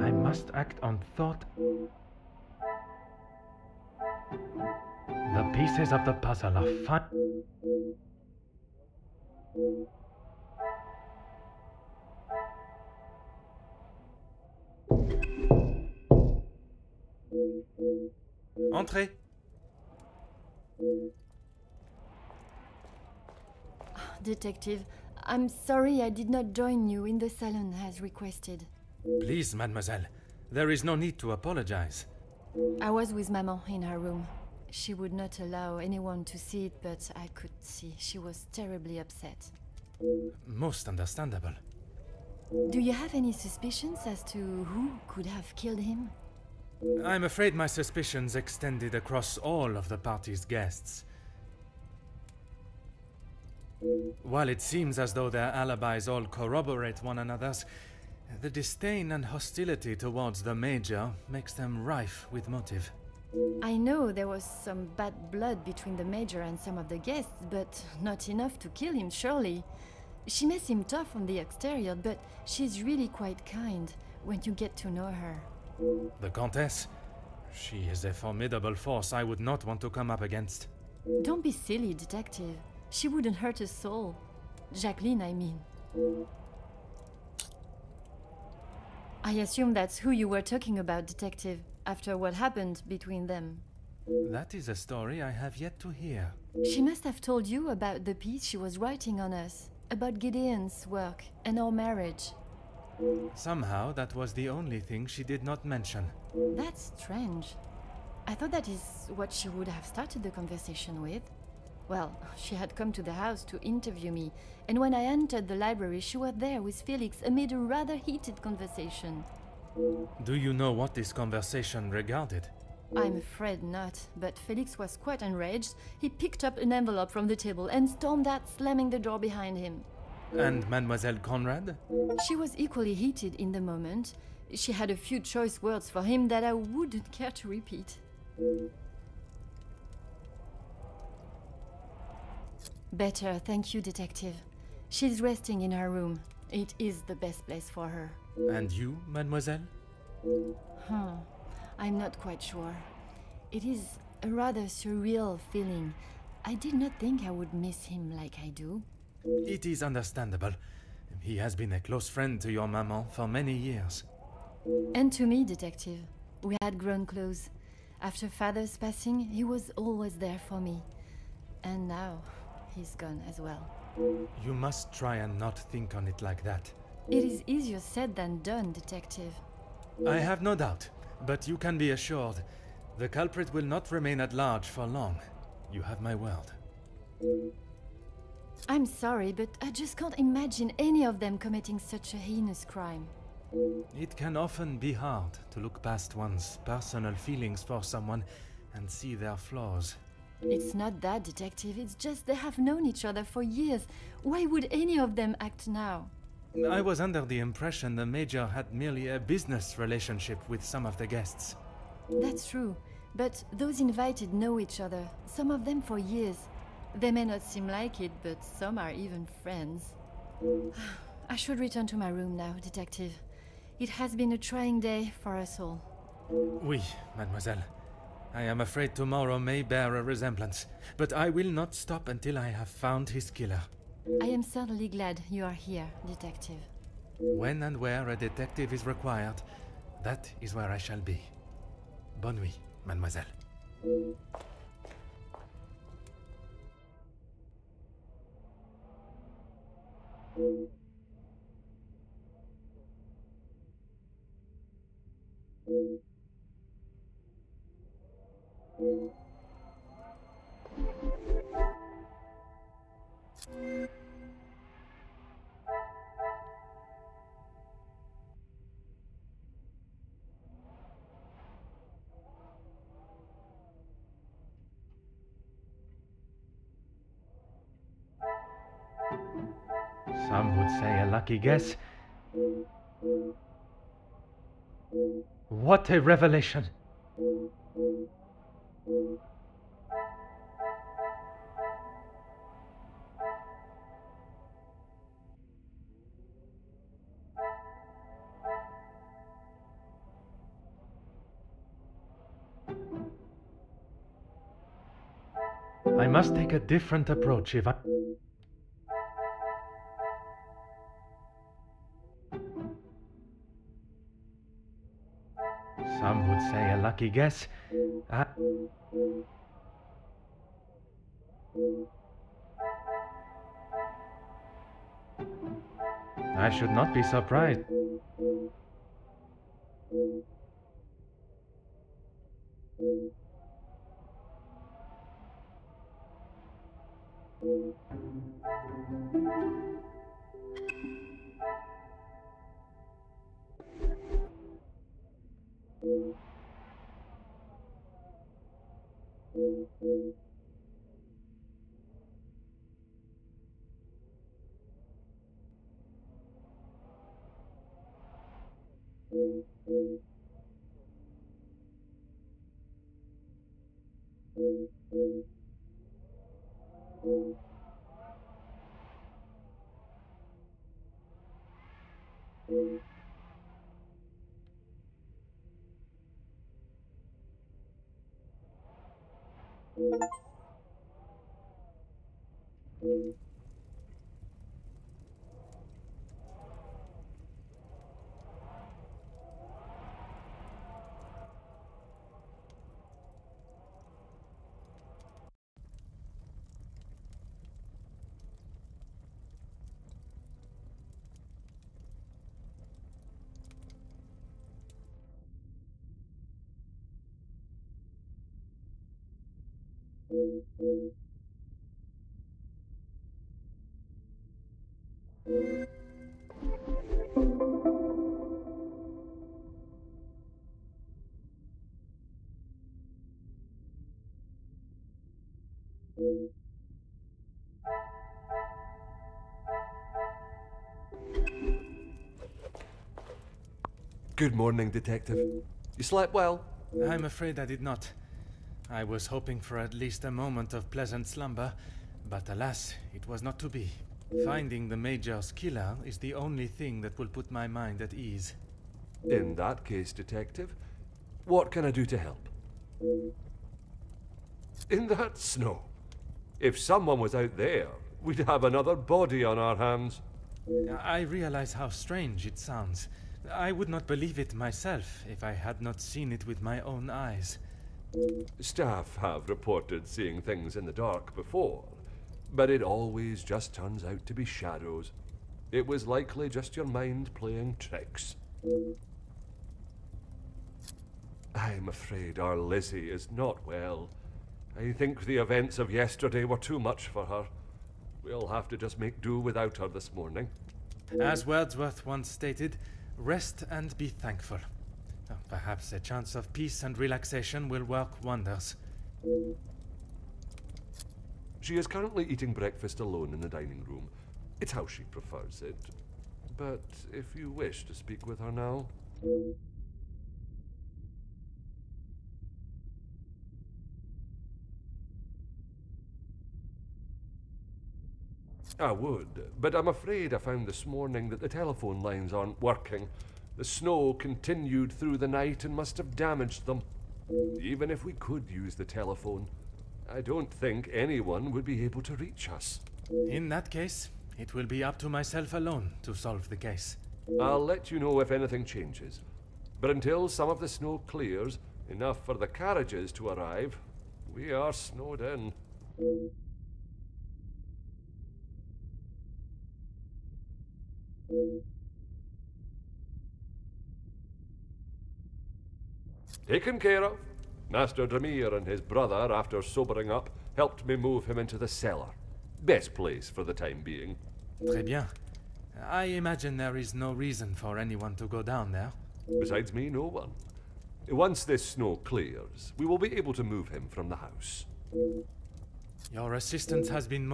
I must act on thought. The pieces of the puzzle are fine. Entrez. Detective, I'm sorry I did not join you in the salon as requested. Please, mademoiselle. There is no need to apologize. I was with Maman in her room. She would not allow anyone to see it, but I could see she was terribly upset. Most understandable. Do you have any suspicions as to who could have killed him? I'm afraid my suspicions extended across all of the party's guests. While it seems as though their alibis all corroborate one another's, the disdain and hostility towards the Major makes them rife with motive. I know there was some bad blood between the Major and some of the guests, but not enough to kill him, surely. She may seem tough on the exterior, but she's really quite kind when you get to know her. The Countess? She is a formidable force I would not want to come up against. Don't be silly, Detective. She wouldn't hurt a soul. Jacqueline, I mean. I assume that's who you were talking about, Detective, after what happened between them. That is a story I have yet to hear. She must have told you about the piece she was writing on us, about Gideon's work and our marriage. Somehow that was the only thing she did not mention. That's strange. I thought that is what she would have started the conversation with. Well, she had come to the house to interview me, and when I entered the library, she was there with Felix amid a rather heated conversation. Do you know what this conversation regarded? I'm afraid not, but Felix was quite enraged. He picked up an envelope from the table and stormed out, slamming the door behind him. And Mademoiselle Conrad? She was equally heated in the moment. She had a few choice words for him that I wouldn't care to repeat. Better, thank you, Detective. She's resting in her room. It is the best place for her. And you, mademoiselle? I'm not quite sure. It is a rather surreal feeling, I did not think I would miss him like I do. It is understandable. He has been a close friend to your maman for many years. And to me, Detective. We had grown close. After Father's passing, he was always there for me. And now, he's gone as well. You must try and not think on it like that. It is easier said than done, Detective. I have no doubt, but you can be assured the culprit will not remain at large for long. You have my word. I'm sorry, but I just can't imagine any of them committing such a heinous crime. It can often be hard to look past one's personal feelings for someone and see their flaws. It's not that, Detective. It's just they have known each other for years. Why would any of them act now? I was under the impression the Major had merely a business relationship with some of the guests. That's true. But those invited know each other, some of them for years. They may not seem like it, but some are even friends. I should return to my room now, Detective. It has been a trying day for us all. Oui, mademoiselle. I am afraid tomorrow may bear a resemblance, but I will not stop until I have found his killer. I am certainly glad you are here, Detective. When and where a detective is required, that is where I shall be. Bonne nuit, mademoiselle. Some would say a lucky guess. What a revelation! I must take a different approach if I... Some would say a lucky guess. I should not be surprised. Good morning, Detective. You slept well? I'm afraid I did not. I was hoping for at least a moment of pleasant slumber, but alas, it was not to be. Finding the Major's killer is the only thing that will put my mind at ease. In that case, Detective, what can I do to help? In that snow. If someone was out there, we'd have another body on our hands. I realize how strange it sounds. I would not believe it myself if I had not seen it with my own eyes. Staff have reported seeing things in the dark before, but it always just turns out to be shadows. It was likely just your mind playing tricks. I'm afraid our Lizzie is not well. I think the events of yesterday were too much for her. We'll have to just make do without her this morning. As Wordsworth once stated, rest and be thankful. Perhaps a chance of peace and relaxation will work wonders. She is currently eating breakfast alone in the dining room. It's how she prefers it. But if you wish to speak with her now... I would, but I'm afraid I found this morning that the telephone lines aren't working. The snow continued through the night and must have damaged them. Even if we could use the telephone, I don't think anyone would be able to reach us. In that case, it will be up to myself alone to solve the case. I'll let you know if anything changes. But until some of the snow clears, enough for the carriages to arrive, we are snowed in. Taken care of. Master Dramir and his brother, after sobering up, helped me move him into the cellar. Best place for the time being. Très bien. I imagine there is no reason for anyone to go down there. Besides me, no one. Once this snow clears, we will be able to move him from the house. Your assistance has been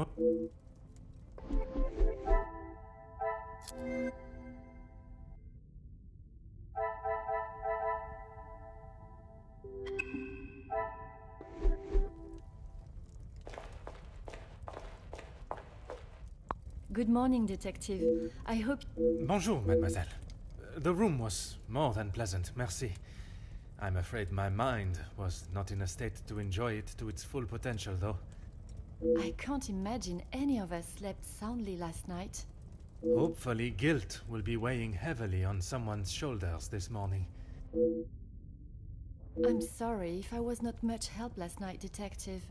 Good morning, Detective. I hope... Bonjour, mademoiselle. The room was more than pleasant, merci. I'm afraid my mind was not in a state to enjoy it to its full potential, though. I can't imagine any of us slept soundly last night. Hopefully, guilt will be weighing heavily on someone's shoulders this morning. I'm sorry if I was not much help last night, Detective.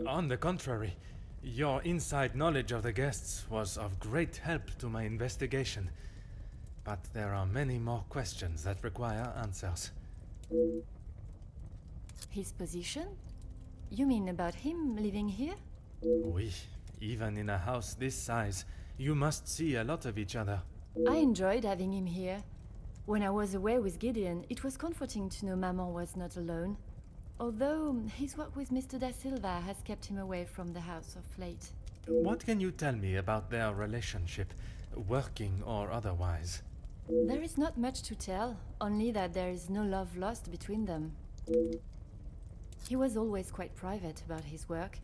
On the contrary, your inside knowledge of the guests was of great help to my investigation. But there are many more questions that require answers. His position? You mean about him living here? Oui, even in a house this size, you must see a lot of each other. I enjoyed having him here. When I was away with Gideon, it was comforting to know Maman was not alone. Although his work with Mr. Da Silva has kept him away from the house of late. What can you tell me about their relationship, working or otherwise? There is not much to tell, only that there is no love lost between them. He was always quite private about his work.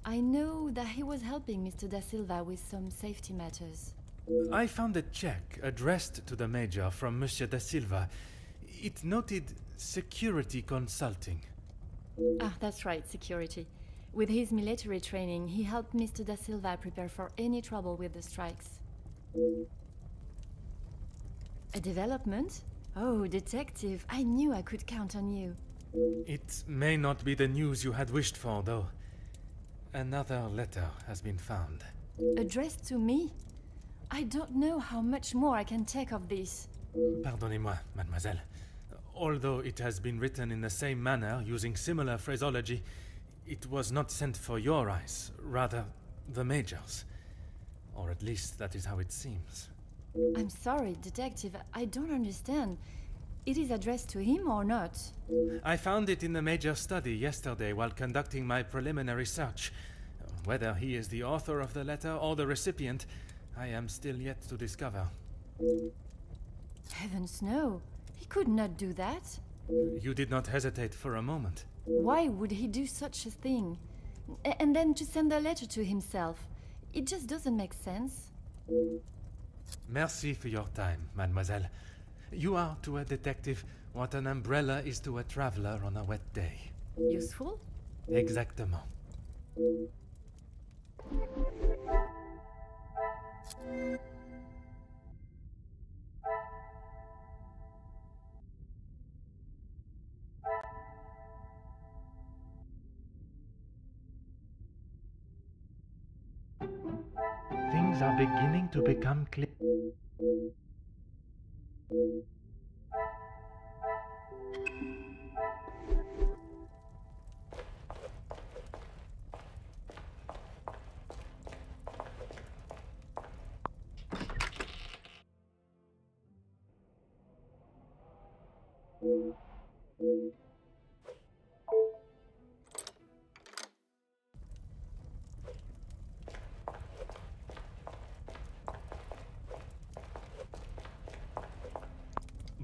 I know that he was helping Mr. Da Silva with some safety matters. I found a check addressed to the Major from Monsieur Da Silva. It noted security consulting. Ah, that's right, security. With his military training, he helped Mr. Da Silva prepare for any trouble with the strikes. A development? Oh, Detective, I knew I could count on you. It may not be the news you had wished for, though. Another letter has been found. Addressed to me? I don't know how much more I can take of this. Pardonnez-moi, mademoiselle. Although it has been written in the same manner, using similar phraseology, it was not sent for your eyes, rather the Major's. Or at least that is how it seems. I'm sorry, Detective, I don't understand. It is addressed to him or not? I found it in the Major's study yesterday while conducting my preliminary search. Whether he is the author of the letter or the recipient, I am still yet to discover. Heavens no! He could not do that. You did not hesitate for a moment. Why would he do such a thing? And then to send a letter to himself. It just doesn't make sense. Merci for your time, mademoiselle. You are to a detective what an umbrella is to a traveler on a wet day. Useful? Exactement. Things are beginning to become clear.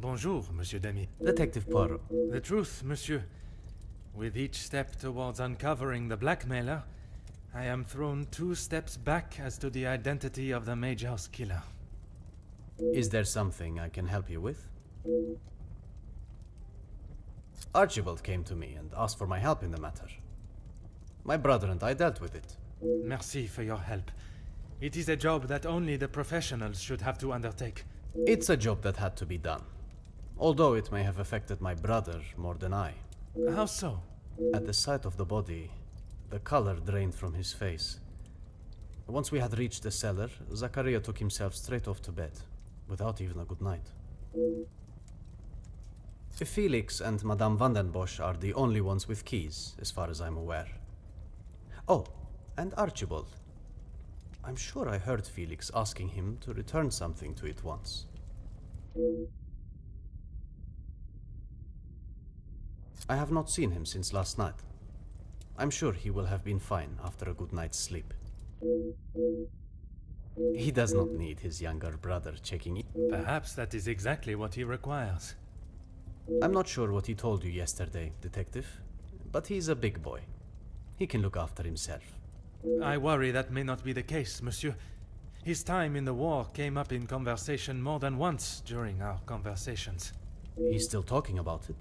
Bonjour, Monsieur Demy. Detective Poirot. The truth, Monsieur. With each step towards uncovering the blackmailer, I am thrown 2 steps back as to the identity of the Major's killer. Is there something I can help you with? Archibald came to me and asked for my help in the matter. My brother and I dealt with it. Merci for your help. It is a job that only the professionals should have to undertake. It's a job that had to be done. Although it may have affected my brother more than I. How so? At the sight of the body, the color drained from his face. Once we had reached the cellar, Zachariah took himself straight off to bed, without even a good night. Felix and Madame van den Bosch are the only ones with keys, as far as I'm aware. Oh, and Archibald. I'm sure I heard Felix asking him to return something to it once. I have not seen him since last night. I'm sure he will have been fine after a good night's sleep. He does not need his younger brother checking in. Perhaps that is exactly what he requires. I'm not sure what he told you yesterday, Detective, but he's a big boy. He can look after himself. I worry that may not be the case, Monsieur. His time in the war came up in conversation more than once during our conversations. He's still talking about it?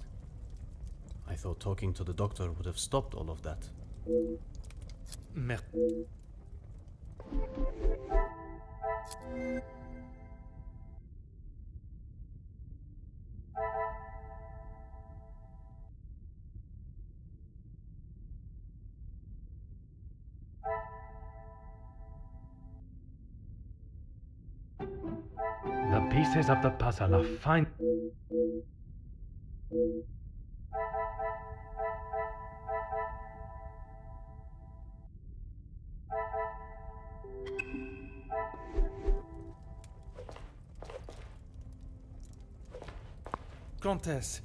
I thought talking to the doctor would have stopped all of that. The pieces of the puzzle are fine. Countess,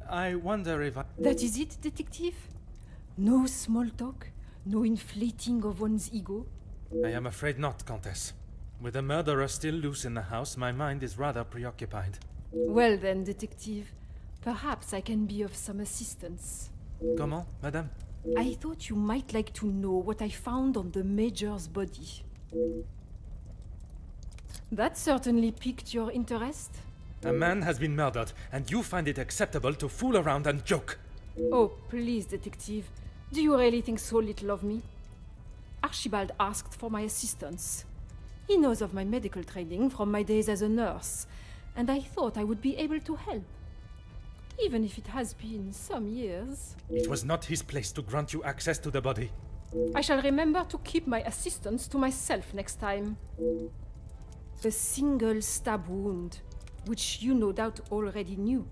I wonder if I... That is it, detective? No small talk? No inflating of one's ego? I am afraid not, Countess. With the murderer still loose in the house, my mind is rather preoccupied. Well then, detective, perhaps I can be of some assistance. Comment, madame? I thought you might like to know what I found on the Major's body. That certainly piqued your interest. A man has been murdered, and you find it acceptable to fool around and joke. Oh, please, detective. Do you really think so little of me? Archibald asked for my assistance. He knows of my medical training from my days as a nurse, and I thought I would be able to help. Even if it has been some years. It was not his place to grant you access to the body. I shall remember to keep my assistance to myself next time. A single stab wound, which you no doubt already knew.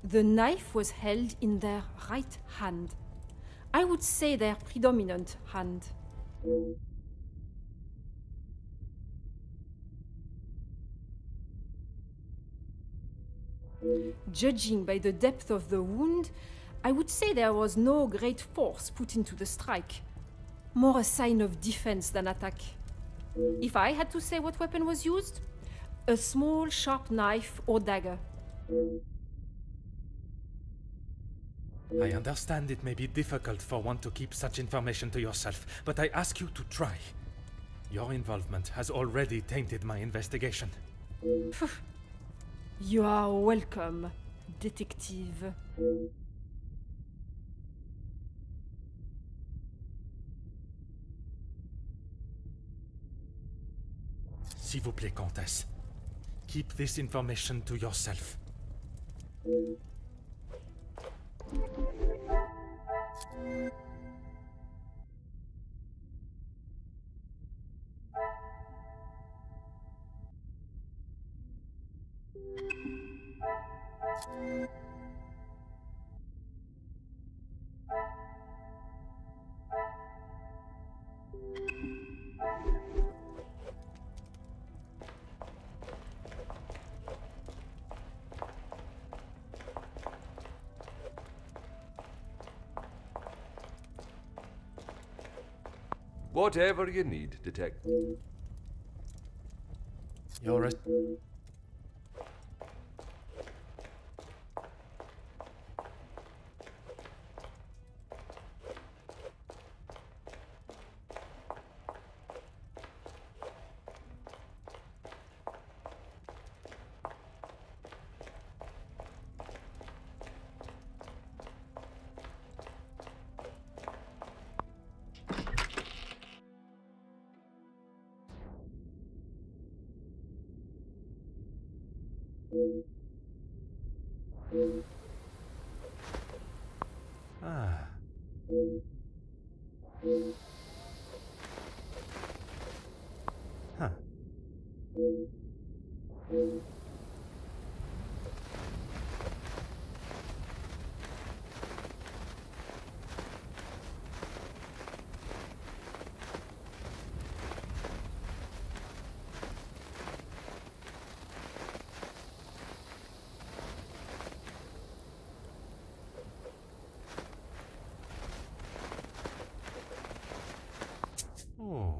The knife was held in their right hand. I would say their predominant hand. Judging by the depth of the wound, I would say there was no great force put into the strike. More a sign of defense than attack. If I had to say what weapon was used, a small sharp knife or dagger. I understand it may be difficult for one to keep such information to yourself, but I ask you to try. Your involvement has already tainted my investigation. You are welcome, detective. S'il vous plaît, Comtesse. Keep this information to yourself. Whatever you need, Detective. You're a... Ah. Huh. Oh.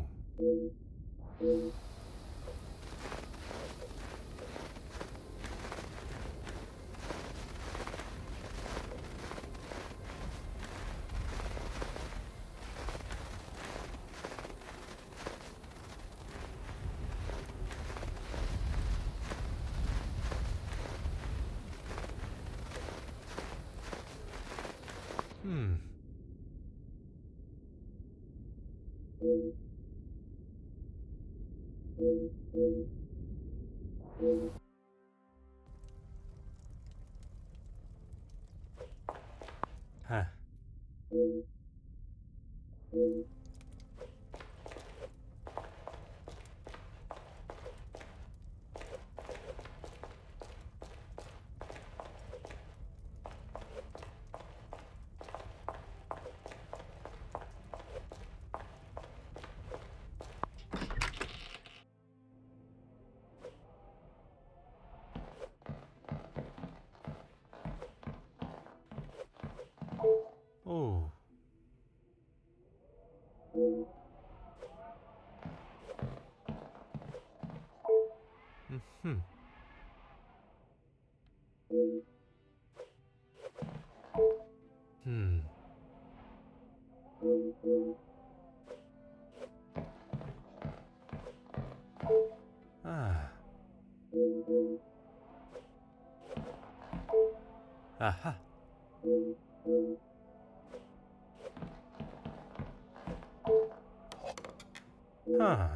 Hmm. Huh. Oh. Mm-hmm. Hmm. Ah. Aha. Huh.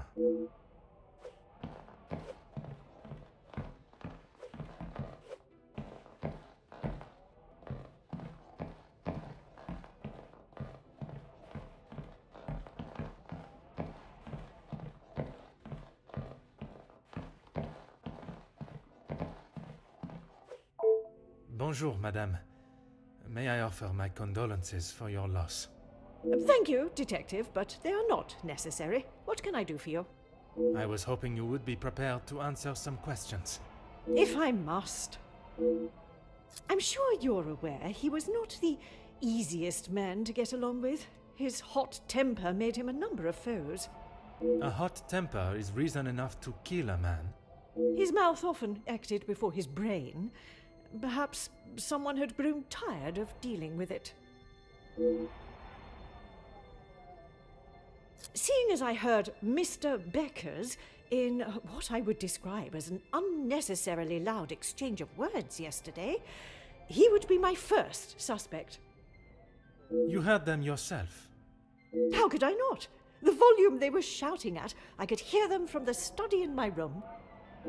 Bonjour, madame. May I offer my condolences for your loss? Thank you, Detective, but they are not necessary. What can I do for you? I was hoping you would be prepared to answer some questions. If I must. I'm sure you're aware he was not the easiest man to get along with. His hot temper made him a number of foes. A hot temper is reason enough to kill a man. His mouth often acted before his brain. Perhaps someone had grown tired of dealing with it. Seeing as I heard Mr. Becker's in what I would describe as an unnecessarily loud exchange of words yesterday, he would be my first suspect. You heard them yourself. How could I not? The volume they were shouting at, I could hear them from the study in my room.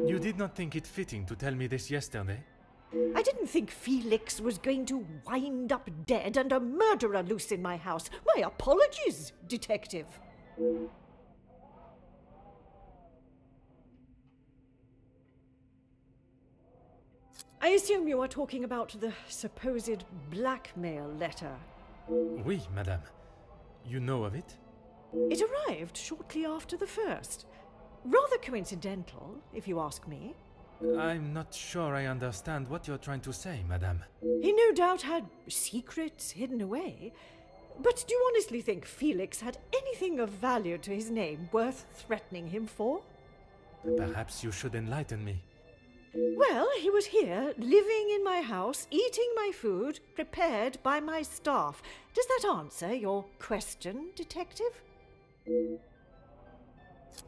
You did not think it fitting to tell me this yesterday? I didn't think Felix was going to wind up dead and a murderer loose in my house. My apologies, detective. I assume you are talking about the supposed blackmail letter. Oui, madame. You know of it? It arrived shortly after the first. Rather coincidental, if you ask me. I'm not sure I understand what you're trying to say, madame. He no doubt had secrets hidden away. But do you honestly think Felix had anything of value to his name worth threatening him for? Perhaps you should enlighten me. Well, he was here, living in my house, eating my food, prepared by my staff. Does that answer your question, detective?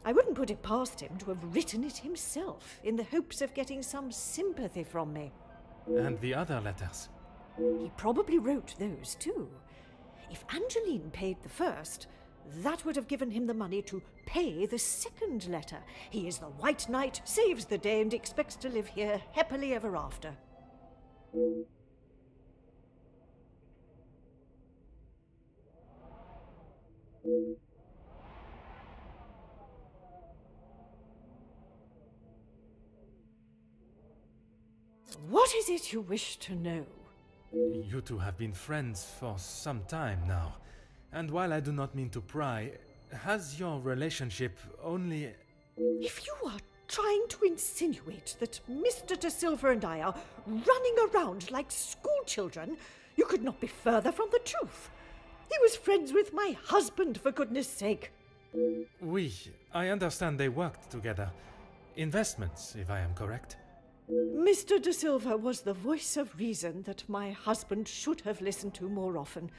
I wouldn't put it past him to have written it himself, in the hopes of getting some sympathy from me. And the other letters? He probably wrote those too. If Angeline paid the first, that would have given him the money to pay the second letter. He is the White Knight, saves the day, and expects to live here happily ever after. What is it you wish to know? You two have been friends for some time now. And while I do not mean to pry, has your relationship only... If you are trying to insinuate that Mr. De Silva and I are running around like schoolchildren, you could not be further from the truth. He was friends with my husband, for goodness sake. Oui, I understand they worked together. Investments, if I am correct. Mr. De Silva was the voice of reason that my husband should have listened to more often,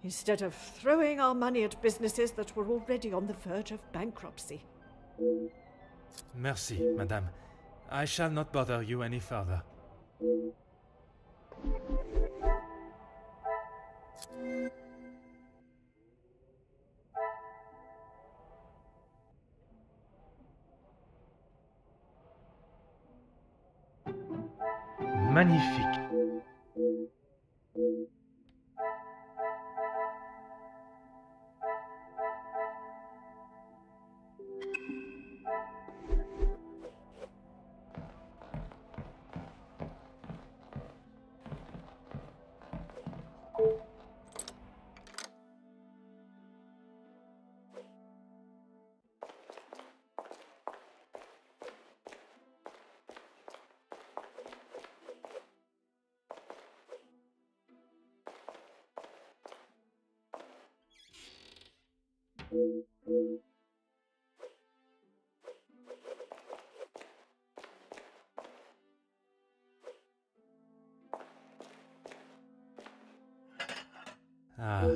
instead of throwing our money at businesses that were already on the verge of bankruptcy. Merci, madame. I shall not bother you any further. Magnifique. Ah.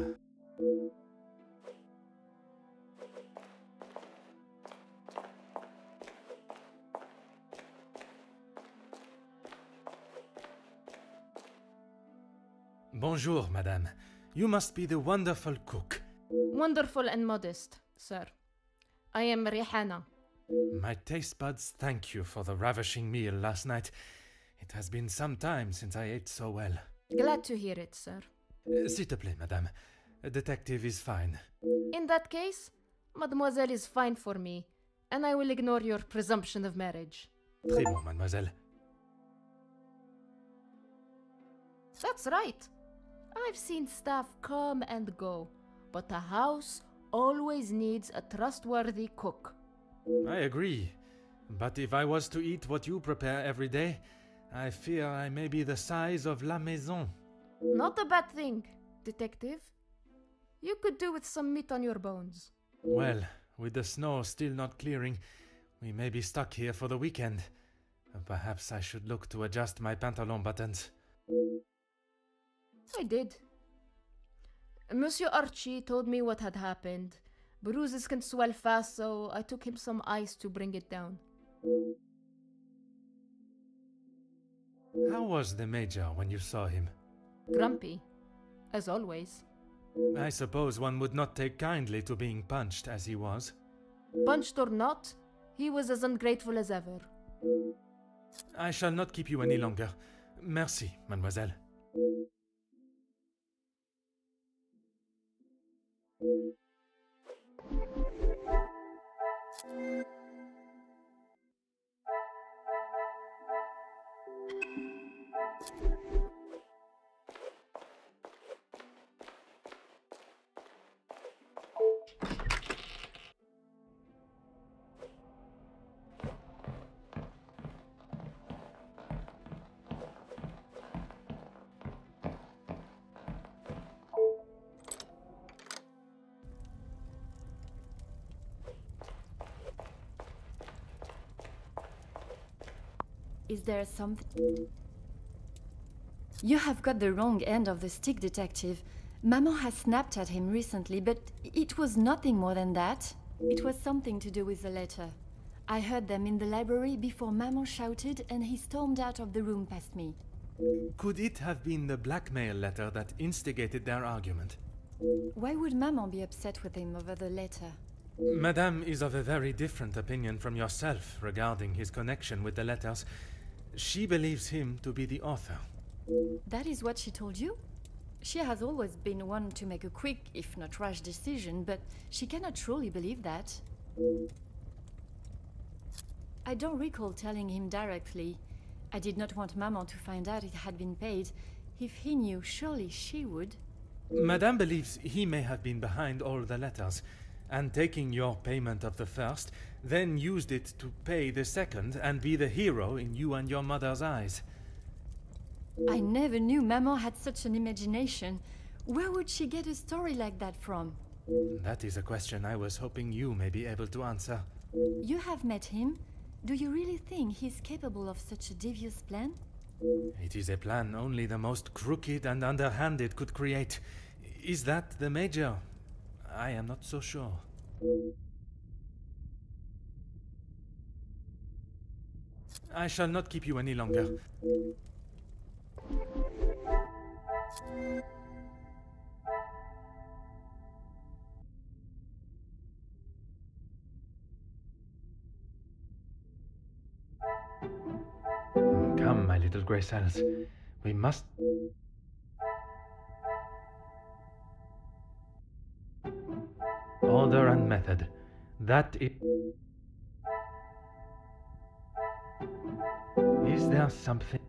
Bonjour, madame. You must be the wonderful cook. Wonderful and modest, sir. I am Rihanna. My taste buds thank you for the ravishing meal last night. It has been some time since I ate so well. Glad to hear it, sir. S'il te plaît, madame. A detective is fine. In that case, mademoiselle is fine for me, and I will ignore your presumption of marriage. Très bon, mademoiselle. That's right. I've seen staff come and go, but a house always needs a trustworthy cook. I agree. But if I was to eat what you prepare every day, I fear I may be the size of La Maison. Not a bad thing, detective. You could do with some meat on your bones. Well, with the snow still not clearing, we may be stuck here for the weekend. Perhaps I should look to adjust my pantalon buttons. I did. Monsieur Archie told me what had happened. Bruises can swell fast, so I took him some ice to bring it down. How was the Major when you saw him? Grumpy, as always. I suppose one would not take kindly to being punched as he was. Punched or not, he was as ungrateful as ever. I shall not keep you any longer. Merci, mademoiselle. Is there something... You have got the wrong end of the stick, Detective. Maman has snapped at him recently, but it was nothing more than that. It was something to do with the letter. I heard them in the library before Maman shouted and he stormed out of the room past me. Could it have been the blackmail letter that instigated their argument? Why would Maman be upset with him over the letter? Madame is of a very different opinion from yourself regarding his connection with the letters. She believes him to be the author. That is what she told you? She has always been one to make a quick, if not rash decision, but she cannot truly believe that. I don't recall telling him directly. I did not want Maman to find out it had been paid. If he knew, surely she would. Madame believes he may have been behind all the letters, and taking your payment of the first, then used it to pay the second and be the hero in you and your mother's eyes. I never knew Maman had such an imagination. Where would she get a story like that from? That is a question I was hoping you may be able to answer. You have met him. Do you really think he's capable of such a devious plan? It is a plan only the most crooked and underhanded could create. Is that the Major? I am not so sure. I shall not keep you any longer. Come, my little grey cells. We must... Order and method. That is... Is there something...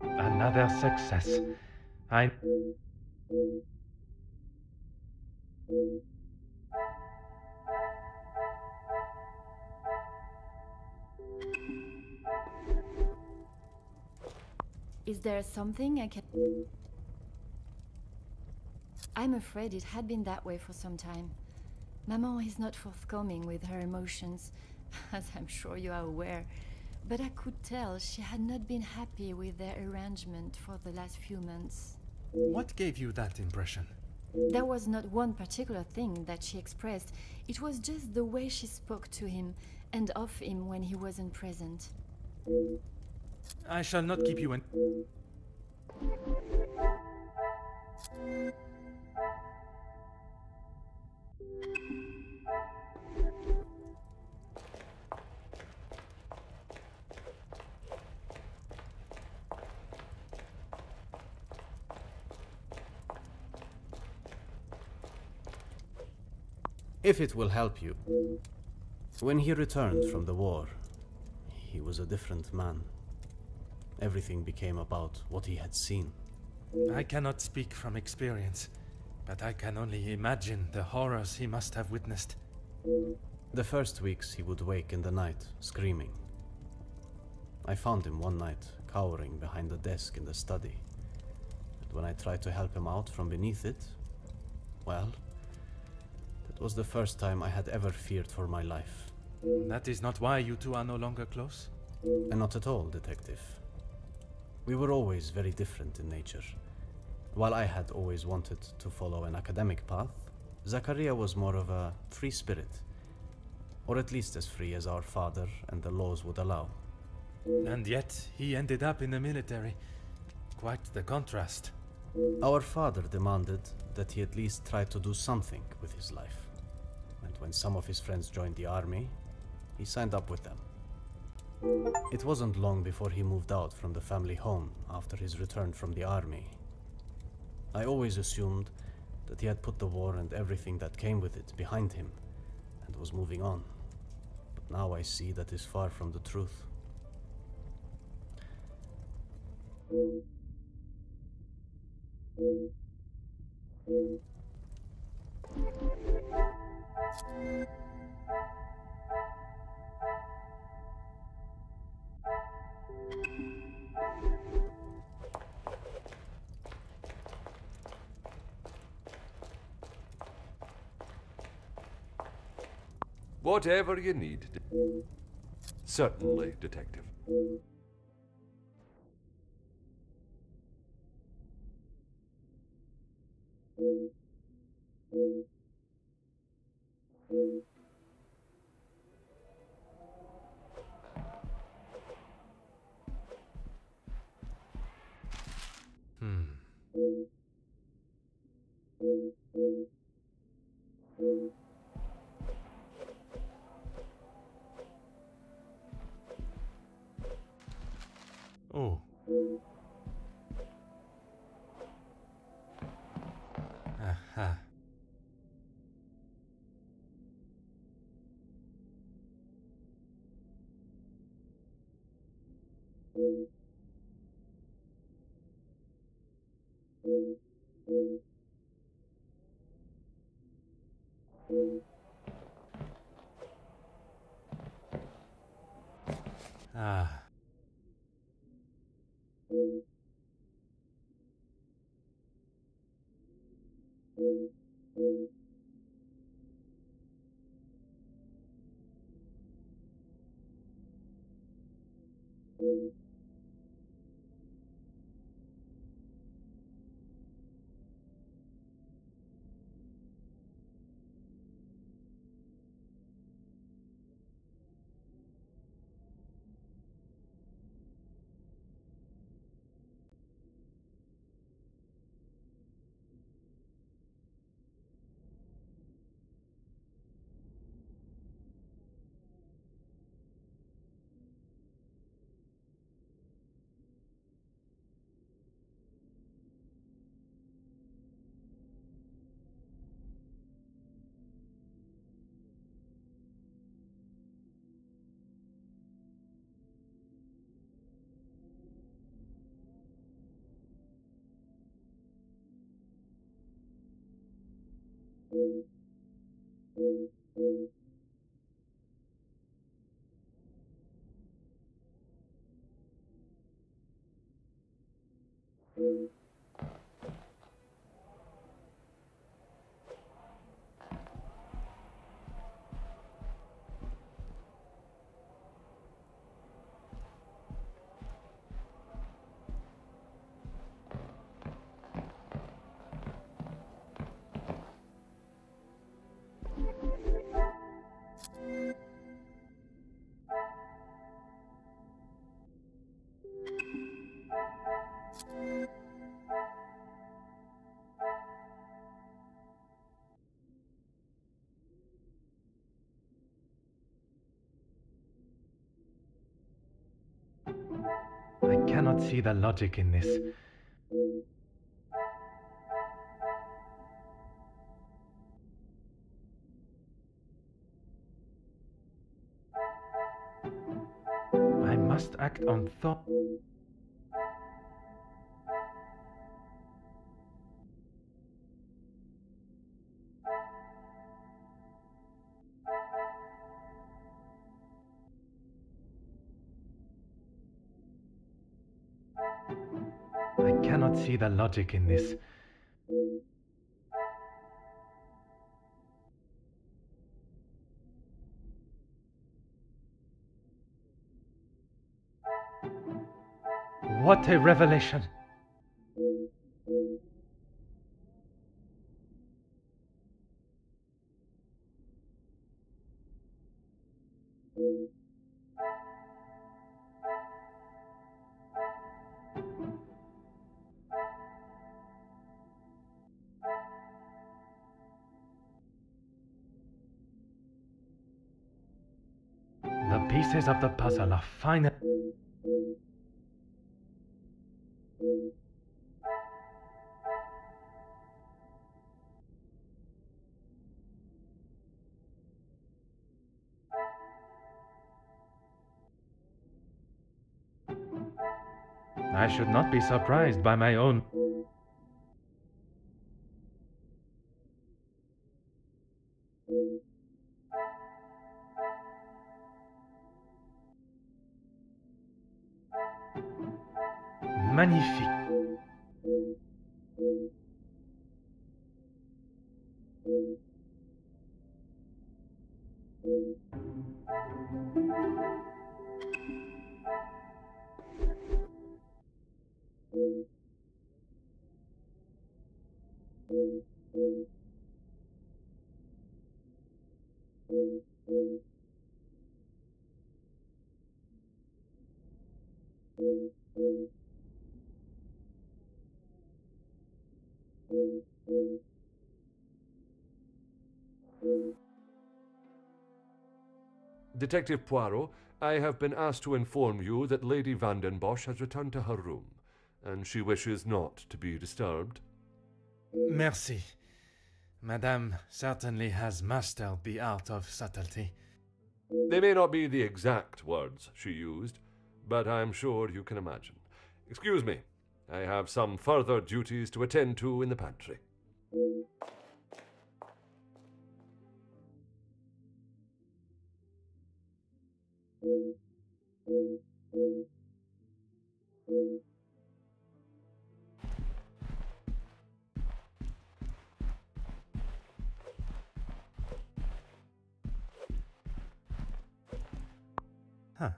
Another success. I... Is there something I can... I'm afraid it had been that way for some time. Maman is not forthcoming with her emotions, as I'm sure you are aware. But I could tell she had not been happy with their arrangement for the last few months. What gave you that impression? There was not one particular thing that she expressed. It was just the way she spoke to him and of him when he wasn't present. I shall not keep you in... If it will help you. When he returned from the war, he was a different man. Everything became about what he had seen. I cannot speak from experience, but I can only imagine the horrors he must have witnessed. The first weeks he would wake in the night, screaming. I found him one night, cowering behind the desk in the study. And when I tried to help him out from beneath it, well, that was the first time I had ever feared for my life. That is not why you two are no longer close? And not at all, Detective. We were always very different in nature. While I had always wanted to follow an academic path, Zachariah was more of a free spirit. Or at least as free as our father and the laws would allow. And yet, he ended up in the military. Quite the contrast. Our father demanded that he at least try to do something with his life. And when some of his friends joined the army, he signed up with them. It wasn't long before he moved out from the family home after his return from the army. I always assumed that he had put the war and everything that came with it behind him and was moving on. But now I see that is far from the truth. Whatever you need. Certainly, Detective. Oh. Aha. Ah. I cannot see the logic in this. I must act on thought. I cannot see the logic in this. What a revelation! pieces of the puzzle are fine. I should not be surprised by my own. Magnifique. Detective Poirot, I have been asked to inform you that Lady Van den Bosch has returned to her room, and she wishes not to be disturbed. Merci. Madame certainly has mastered the art of subtlety. They may not be the exact words she used, but I'm sure you can imagine. Excuse me, I have some further duties to attend to in the pantry. Huh.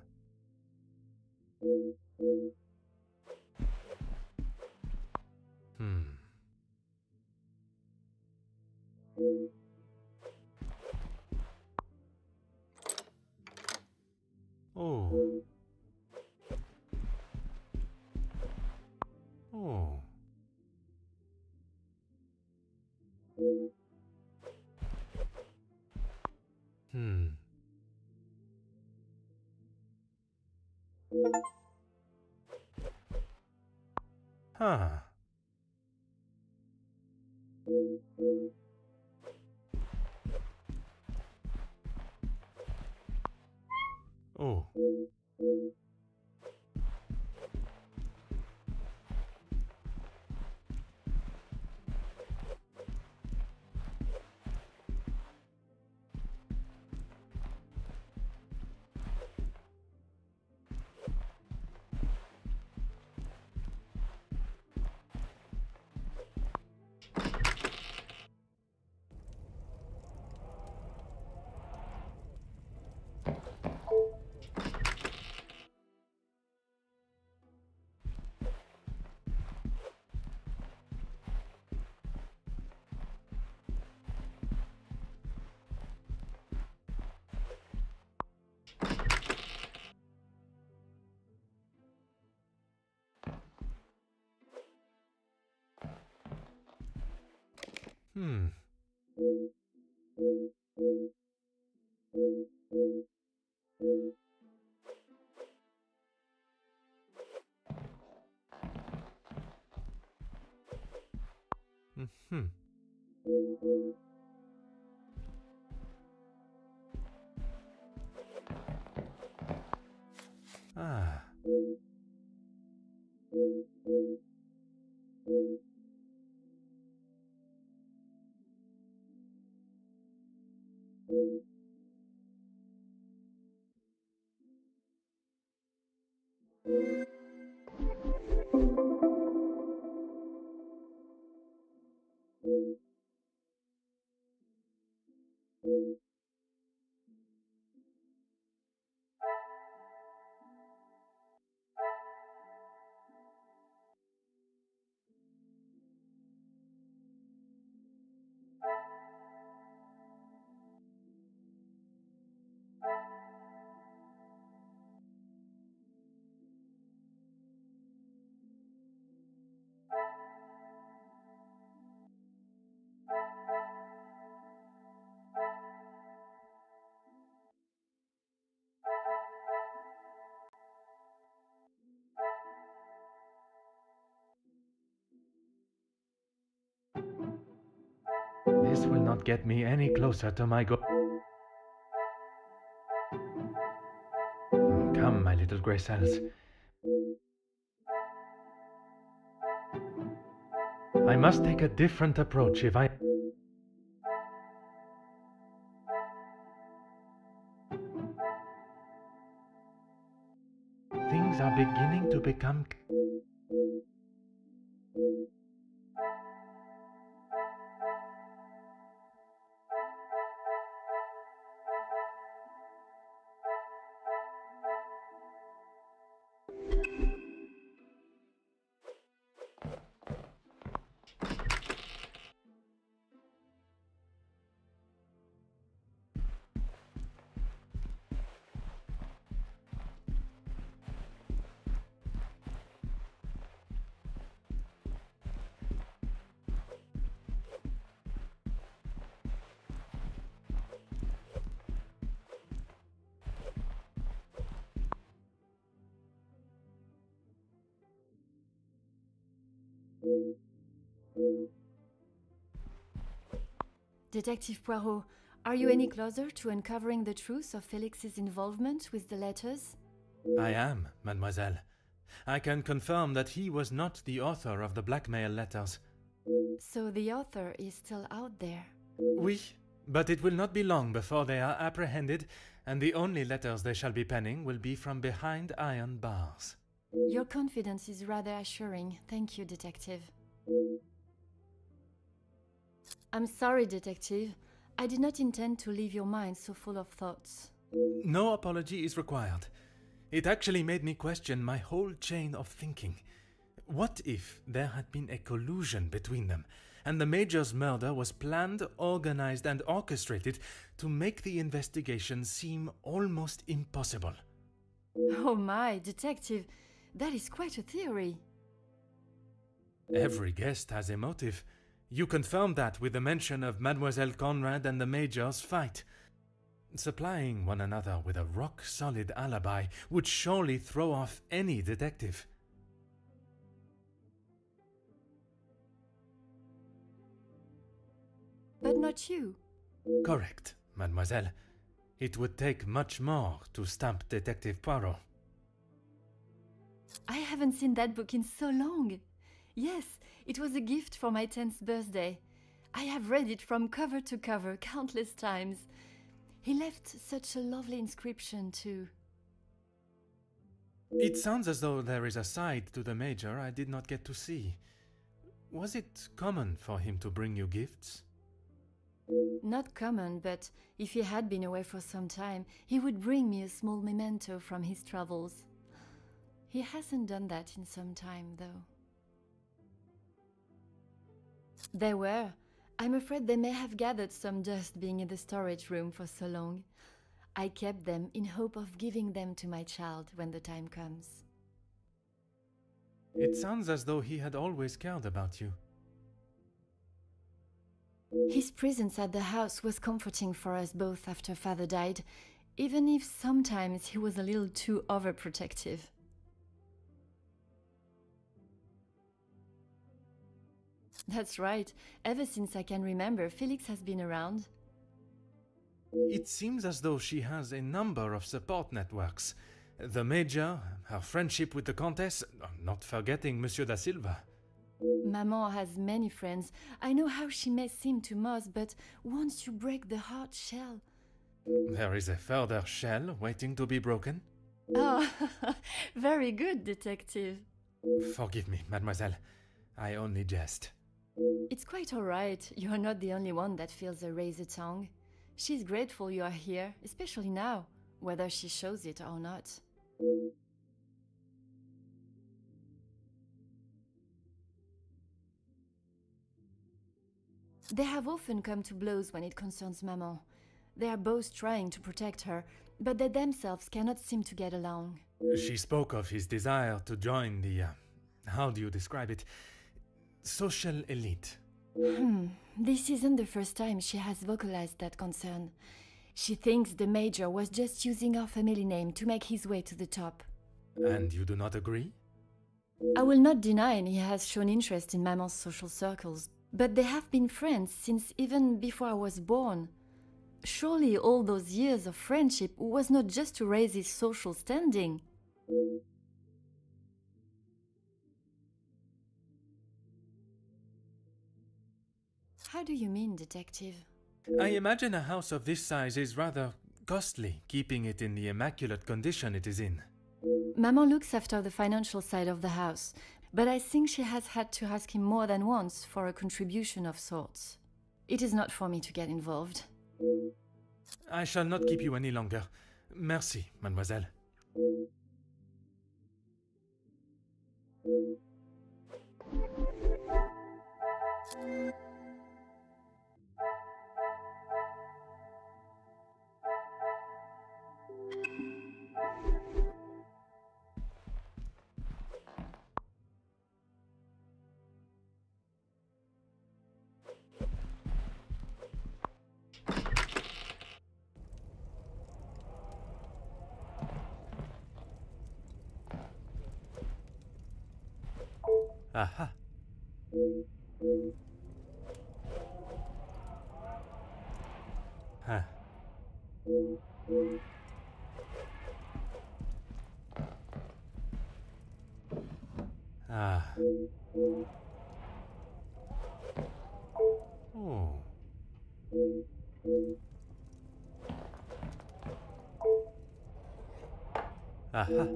Hmm. Oh. Oh. Hmm. Huh. Oh. Hmm. Hmm. Ah. This will not get me any closer to my goal. Come, my little grey cells. I must take a different approach if I... Things are beginning to become... Detective Poirot, are you any closer to uncovering the truth of Felix's involvement with the letters? I am, mademoiselle. I can confirm that he was not the author of the blackmail letters. So the author is still out there? Oui, but it will not be long before they are apprehended, and the only letters they shall be penning will be from behind iron bars. Your confidence is rather assuring. Thank you, Detective. I'm sorry, Detective. I did not intend to leave your mind so full of thoughts. No apology is required. It actually made me question my whole chain of thinking. What if there had been a collusion between them, and the Major's murder was planned, organized, and orchestrated to make the investigation seem almost impossible? Oh my, Detective, that is quite a theory. Every guest has a motive. You confirmed that with the mention of Mademoiselle Conrad and the Major's fight. Supplying one another with a rock-solid alibi would surely throw off any detective. But not you. Correct, mademoiselle. It would take much more to stamp Detective Poirot. I haven't seen that book in so long. Yes, it was a gift for my 10th birthday. I have read it from cover to cover countless times. He left such a lovely inscription too. It sounds as though there is a side to the Major I did not get to see. Was it common for him to bring you gifts? Not common, but if he had been away for some time, he would bring me a small memento from his travels. He hasn't done that in some time, though. There were. I'm afraid they may have gathered some dust being in the storage room for so long. I kept them in hope of giving them to my child when the time comes. It sounds as though he had always cared about you. His presence at the house was comforting for us both after Father died, even if sometimes he was a little too overprotective. That's right. Ever since I can remember, Felix has been around. It seems as though she has a number of support networks. The Major, her friendship with the Countess, not forgetting Monsieur da Silva. Maman has many friends. I know how she may seem to most, but once you break the hard shell... There is a further shell waiting to be broken? Oh, very good, Detective. Forgive me, mademoiselle. I only jest. It's quite all right. You are not the only one that feels a razor tongue. She's grateful you are here, especially now, whether she shows it or not. They have often come to blows when it concerns Maman. They are both trying to protect her, but they themselves cannot seem to get along. She spoke of his desire to join the, how do you describe it? Social elite. This isn't the first time she has vocalized that concern. She thinks the Major was just using our family name to make his way to the top. And you do not agree? I will not deny he has shown interest in Maman's social circles, But they have been friends since even before I was born. Surely all those years of friendship was not just to raise his social standing. How do you mean, detective? I imagine a house of this size is rather costly, keeping it in the immaculate condition it is in. Maman looks after the financial side of the house, but I think she has had to ask him more than once for a contribution of sorts. It is not for me to get involved. I shall not keep you any longer. Merci, mademoiselle. Aha. Huh. Ah. Oh. Aha.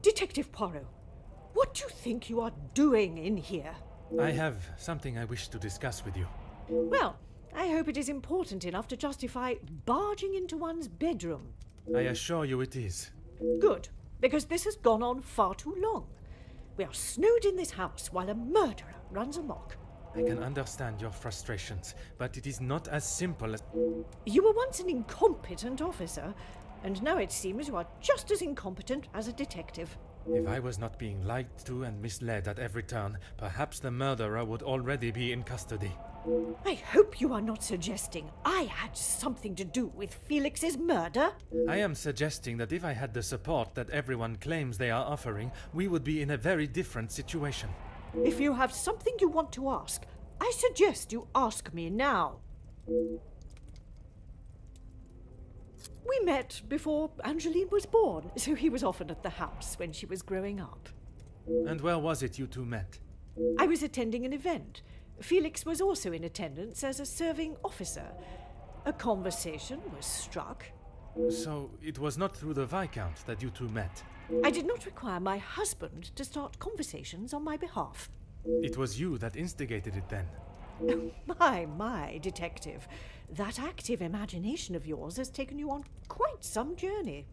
Detective Poirot, what do you think you are doing in here? I have something I wish to discuss with you. Well, I hope it is important enough to justify barging into one's bedroom. I assure you it is. Good, because this has gone on far too long. We are snowed in this house while a murderer runs amok. I can understand your frustrations, but it is not as simple as... You were once an incompetent officer, and now it seems you are just as incompetent as a detective. If I was not being lied to and misled at every turn, perhaps the murderer would already be in custody. I hope you are not suggesting I had something to do with Felix's murder. I am suggesting that if I had the support that everyone claims they are offering, we would be in a very different situation. If you have something you want to ask, I suggest you ask me now. We met before Angeline was born, so he was often at the house when she was growing up. And where was it you two met? I was attending an event. Felix was also in attendance as a serving officer. A conversation was struck. So it was not through the Viscount that you two met? I did not require my husband to start conversations on my behalf. It was you that instigated it then? My, detective. That active imagination of yours has taken you on quite some journey.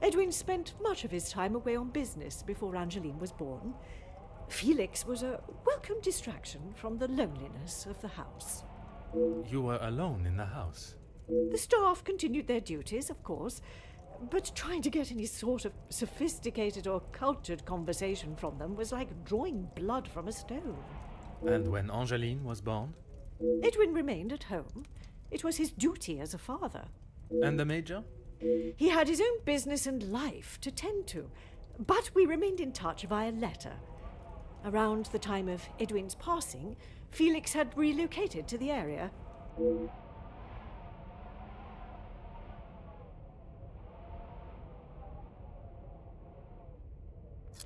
Edwin spent much of his time away on business before Angeline was born. Felix was a welcome distraction from the loneliness of the house. You were alone in the house? The staff continued their duties, of course, but trying to get any sort of sophisticated or cultured conversation from them was like drawing blood from a stone. And when Angeline was born? Edwin remained at home. It was his duty as a father. And the Major? He had his own business and life to tend to, but we remained in touch via letter. Around the time of Edwin's passing, Felix had relocated to the area.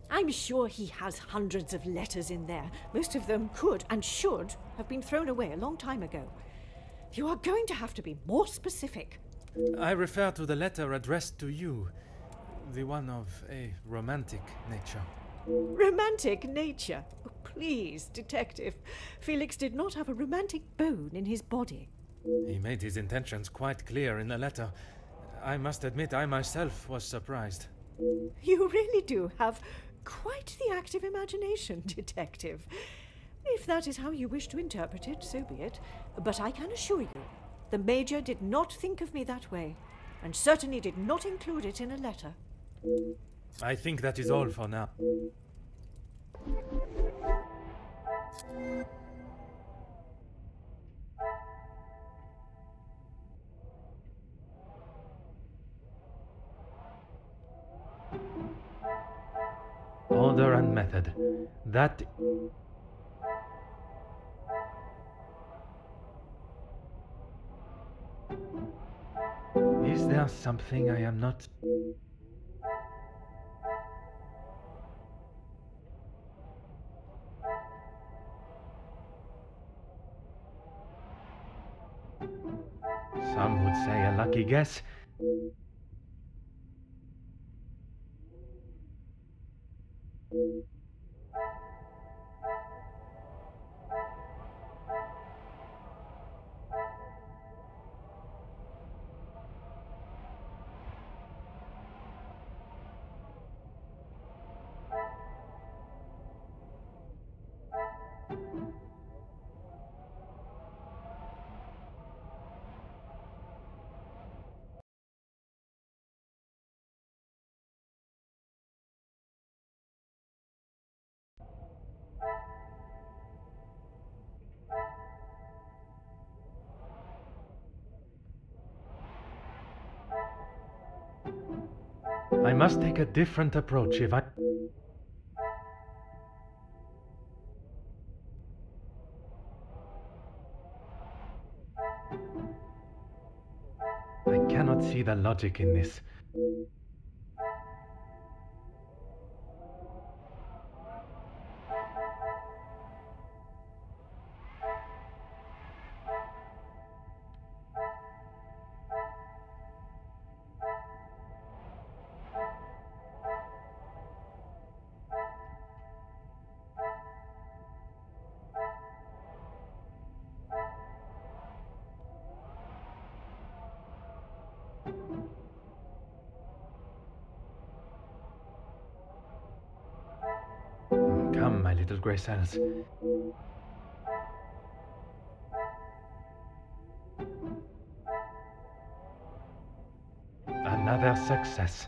I'm sure he has hundreds of letters in there. Most of them could and should have been thrown away a long time ago. You are going to have to be more specific. I refer to the letter addressed to you, the one of a romantic nature. Romantic nature? Oh, please, detective. Felix did not have a romantic bone in his body. He made his intentions quite clear in the letter. I must admit I myself was surprised. You really do have quite the active imagination, detective. If that is how you wish to interpret it, so be it. But I can assure you, the Major did not think of me that way, and certainly did not include it in a letter. I think that is all for now. Order and method. That... Is there something I am not... Some would say a lucky guess. I must take a different approach if I... I cannot see the logic in this. Come, my little grey cells. Another success.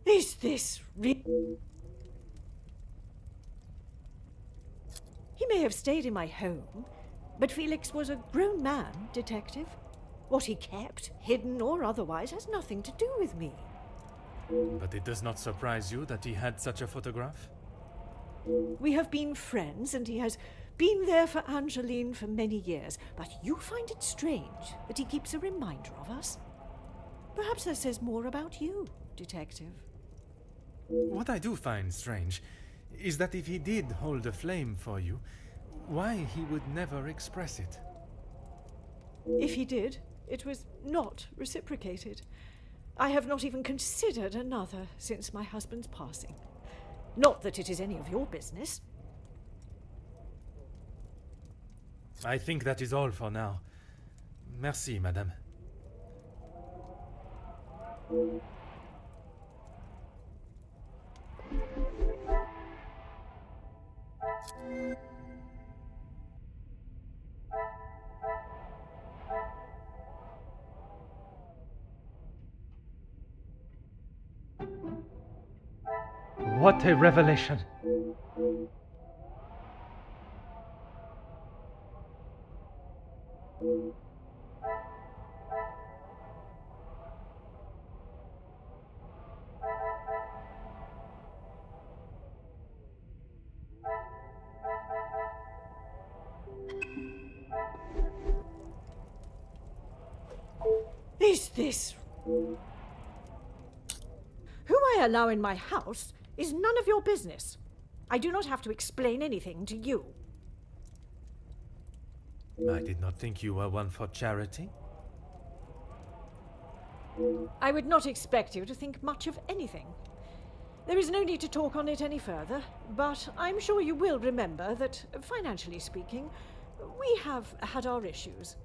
Is this He may have stayed in my home, but Felix was a grown man, Detective. What he kept, hidden or otherwise, has nothing to do with me. But it does not surprise you that he had such a photograph? We have been friends, and he has been there for Angeline for many years, but you find it strange that he keeps a reminder of us? Perhaps that says more about you, Detective. What I do find strange is that if he did hold a flame for you, why he would never express it. If he did, it was not reciprocated. I have not even considered another since my husband's passing. Not that it is any of your business. I think that is all for now. Merci, madame. What a revelation! Is this... Who I allow in my house is none of your business. I do not have to explain anything to you. I did not think you were one for charity. I would not expect you to think much of anything. There is no need to talk on it any further, but I'm sure you will remember that, financially speaking, we have had our issues.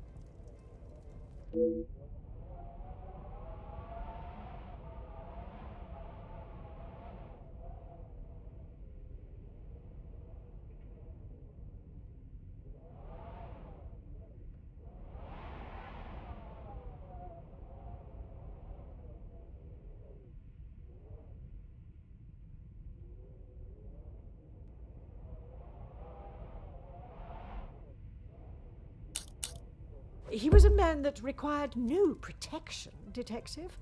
He was a man that required no protection, Detective,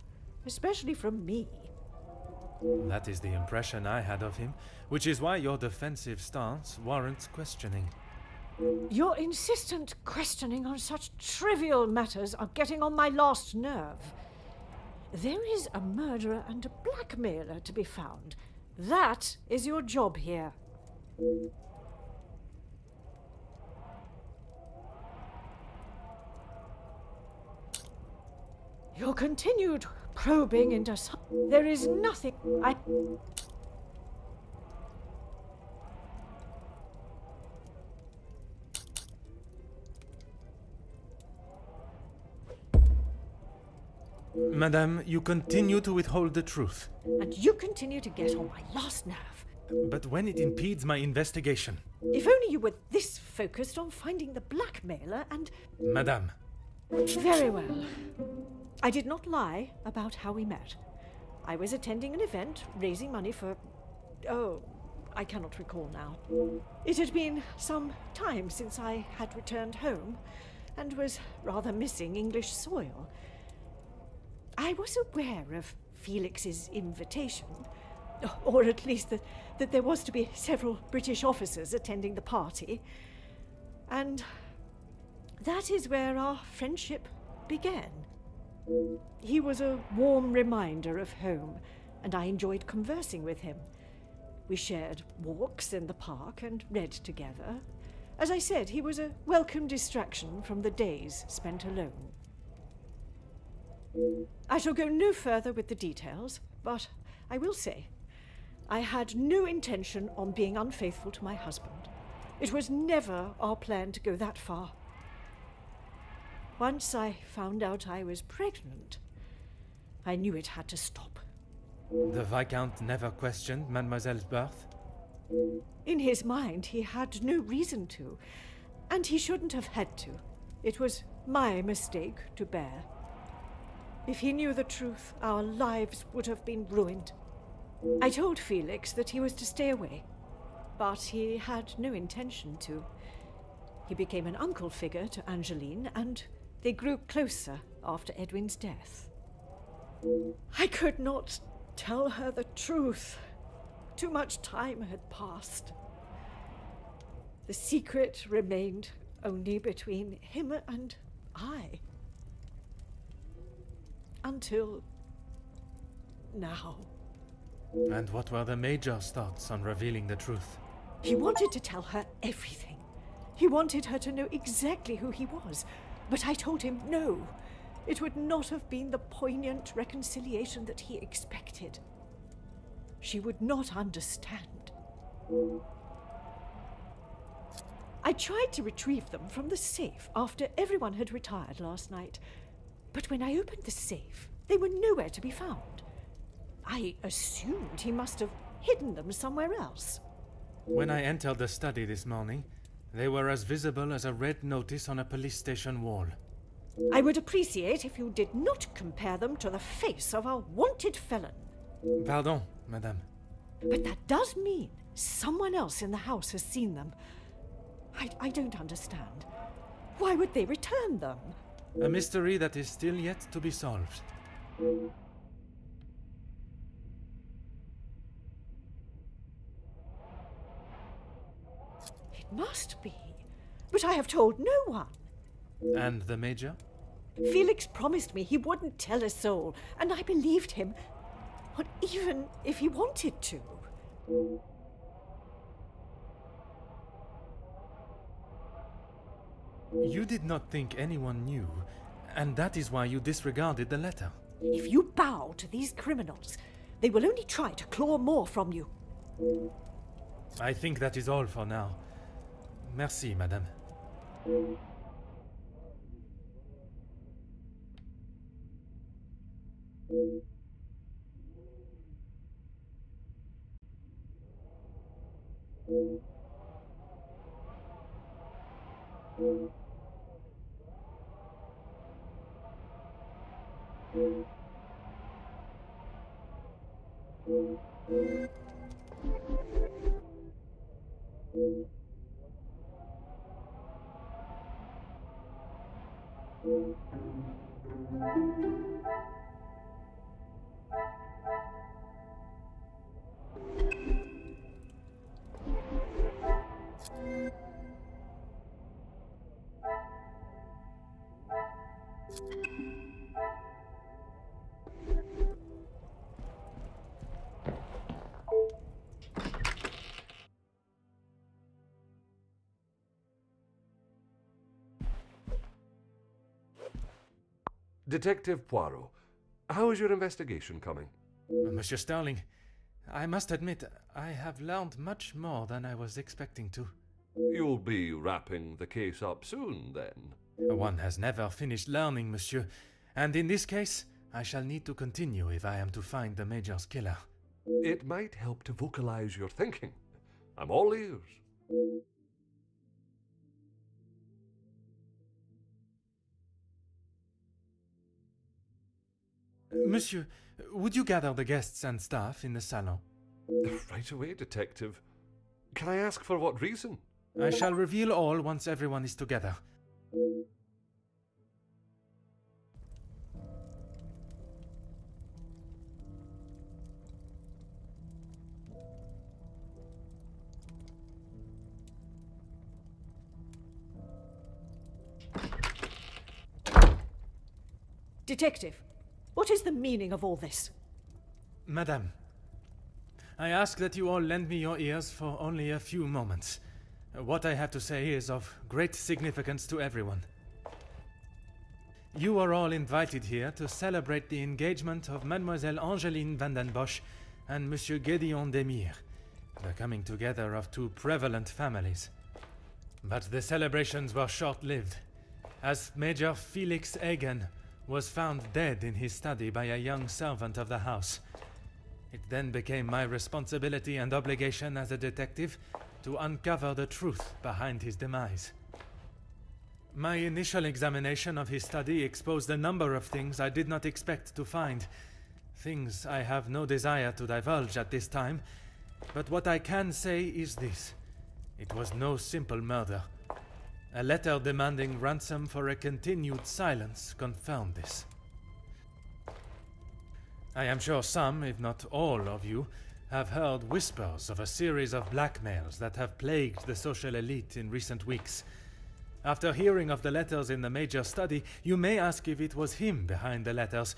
especially from me. That is the impression I had of him, which is why your defensive stance warrants questioning. Your insistent questioning on such trivial matters are getting on my last nerve. There is a murderer and a blackmailer to be found. That is your job here. Your continued probing into there is nothing Madame, you continue to withhold the truth. And you continue to get on my last nerve. But when it impedes my investigation... If only you were this focused on finding the blackmailer and... Madame. Very well. I did not lie about how we met. I was attending an event, raising money for... Oh, I cannot recall now. It had been some time since I had returned home, and was rather missing English soil. I was aware of Felix's invitation, or at least that there was to be several British officers attending the party, and that is where our friendship began. He was a warm reminder of home, and I enjoyed conversing with him. We shared walks in the park and read together. As I said, he was a welcome distraction from the days spent alone. I shall go no further with the details, but I will say, I had no intention on being unfaithful to my husband. It was never our plan to go that far. Once I found out I was pregnant, I knew it had to stop. The Viscount never questioned Mademoiselle's birth? In his mind, he had no reason to, and he shouldn't have had to. It was my mistake to bear. If he knew the truth, our lives would have been ruined. I told Felix that he was to stay away, but he had no intention to. He became an uncle figure to Angeline, and they grew closer after Edwin's death. I could not tell her the truth. Too much time had passed. The secret remained only between him and I. Until now. And what were the Major's thoughts on revealing the truth? He wanted to tell her everything. He wanted her to know exactly who he was. But I told him no. It would not have been the poignant reconciliation that he expected. She would not understand. I tried to retrieve them from the safe after everyone had retired last night. But when I opened the safe, they were nowhere to be found. I assumed he must have hidden them somewhere else. When I entered the study this morning, they were as visible as a red notice on a police station wall. I would appreciate if you did not compare them to the face of a wanted felon. Pardon, madame. But that does mean someone else in the house has seen them. I don't understand. Why would they return them? A mystery that is still yet to be solved. It must be. But I have told no one. And the Major? Felix promised me he wouldn't tell a soul, and I believed him, not even if he wanted to. You did not think anyone knew, and that is why you disregarded the letter. If you bow to these criminals, they will only try to claw more from you. I think that is all for now. Merci, madame. Detective Poirot, how is your investigation coming? Monsieur Sterling, I must admit, I have learned much more than I was expecting to. You'll be wrapping the case up soon, then? One has never finished learning, monsieur, and in this case, I shall need to continue if I am to find the Major's killer. It might help to vocalize your thinking. I'm all ears. Monsieur, would you gather the guests and staff in the salon? Right away, Detective. Can I ask for what reason? I shall reveal all once everyone is together. Detective, what is the meaning of all this? Madame, I ask that you all lend me your ears for only a few moments. What I have to say is of great significance to everyone. You are all invited here to celebrate the engagement of Mademoiselle Angeline van den Bosch and Monsieur Gédéon Demire, the coming together of two prevalent families. But the celebrations were short-lived, as Major Felix Hagen was found dead in his study by a young servant of the house. It then became my responsibility and obligation as a detective to uncover the truth behind his demise. My initial examination of his study exposed a number of things I did not expect to find. Things I have no desire to divulge at this time, but what I can say is this. It was no simple murder. A letter demanding ransom for a continued silence confirmed this. I am sure some, if not all of you, have heard whispers of a series of blackmails that have plagued the social elite in recent weeks. After hearing of the letters in the Major's study, you may ask if it was him behind the letters.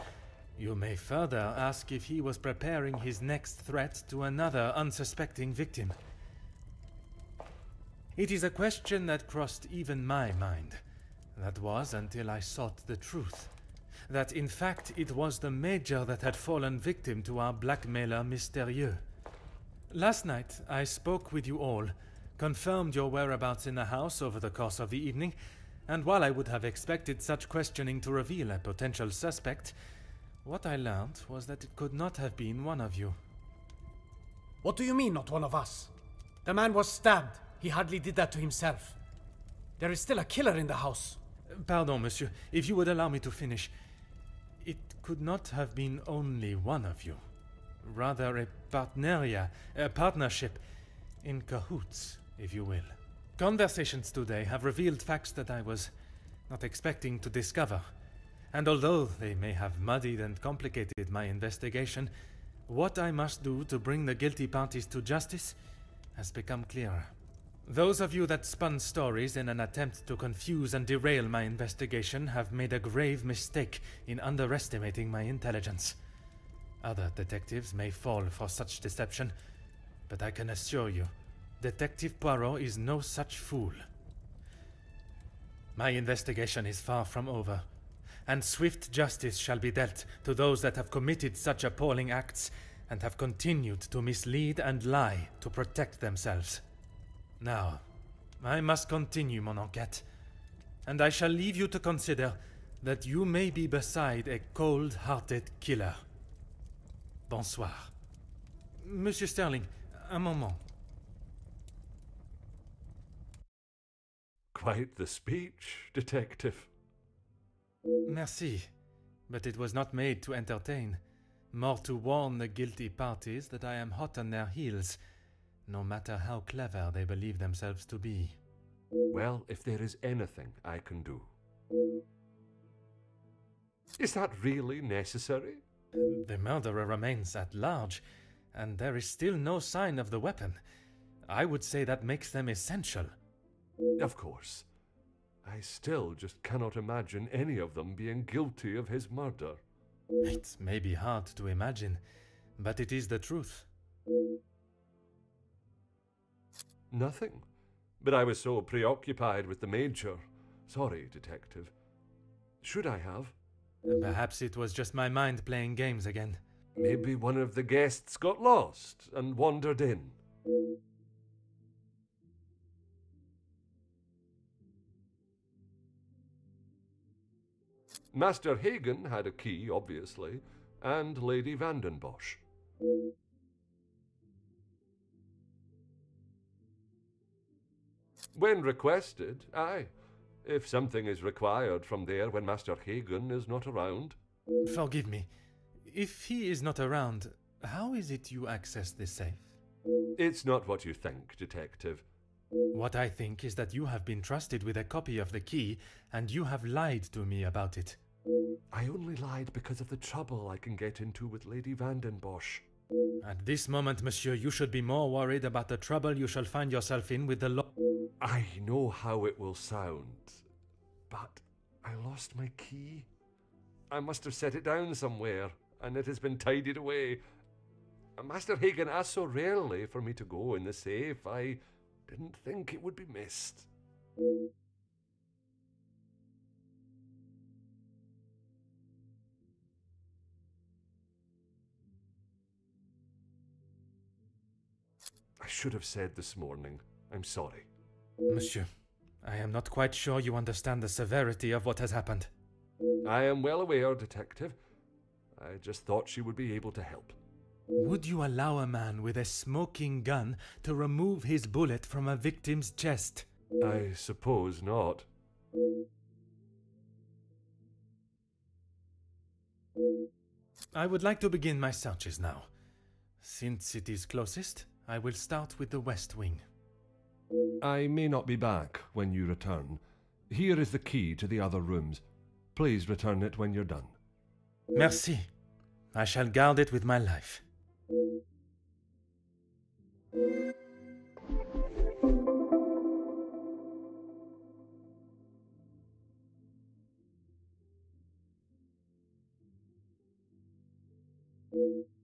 You may further ask if he was preparing his next threat to another unsuspecting victim. It is a question that crossed even my mind. That was until I sought the truth. That in fact it was the Major that had fallen victim to our blackmailer Mystérieux. Last night I spoke with you all, confirmed your whereabouts in the house over the course of the evening, and while I would have expected such questioning to reveal a potential suspect, what I learned was that it could not have been one of you. What do you mean, not one of us? The man was stabbed. He hardly did that to himself. There is still a killer in the house. Pardon, monsieur, if you would allow me to finish. It could not have been only one of you. Rather a partneria, a partnership, in cahoots, if you will. Conversations today have revealed facts that I was not expecting to discover. And although they may have muddied and complicated my investigation, what I must do to bring the guilty parties to justice has become clearer. Those of you that spun stories in an attempt to confuse and derail my investigation have made a grave mistake in underestimating my intelligence. Other detectives may fall for such deception, but I can assure you, Detective Poirot is no such fool. My investigation is far from over, and swift justice shall be dealt to those that have committed such appalling acts and have continued to mislead and lie to protect themselves. Now, I must continue mon enquête, and I shall leave you to consider that you may be beside a cold-hearted killer. Bonsoir. Monsieur Sterling, un moment. Quite the speech, Detective. Merci, but it was not made to entertain, more to warn the guilty parties that I am hot on their heels, no matter how clever they believe themselves to be. Well, if there is anything I can do. Is that really necessary? The murderer remains at large, and there is still no sign of the weapon. I would say that makes them essential. Of course. I still just cannot imagine any of them being guilty of his murder. It may be hard to imagine, but it is the truth. Nothing. But I was so preoccupied with the Major. Sorry, Detective. Should I have? Perhaps it was just my mind playing games again. Maybe one of the guests got lost and wandered in. Master Hagen had a key, obviously, and Lady Vandenbosch. When requested, aye. If something is required from there when Master Hagen is not around. Forgive me. If he is not around, how is it you access this safe? It's not what you think, Detective. What I think is that you have been trusted with a copy of the key, and you have lied to me about it. I only lied because of the trouble I can get into with Lady Vandenbosch. At this moment, monsieur, you should be more worried about the trouble you shall find yourself in with the law. I know how it will sound, but I lost my key. I must have set it down somewhere, and it has been tidied away. Master Hagen asked so rarely for me to go in the safe, I didn't think it would be missed. I should have said this morning. I'm sorry. Monsieur, I am not quite sure you understand the severity of what has happened. I am well aware, Detective. I just thought she would be able to help. Would you allow a man with a smoking gun to remove his bullet from a victim's chest? I suppose not. I would like to begin my searches now. Since it is closest, I will start with the west wing. I may not be back when you return. Here is the key to the other rooms. Please return it when you're done. Merci. I shall guard it with my life. Thank you.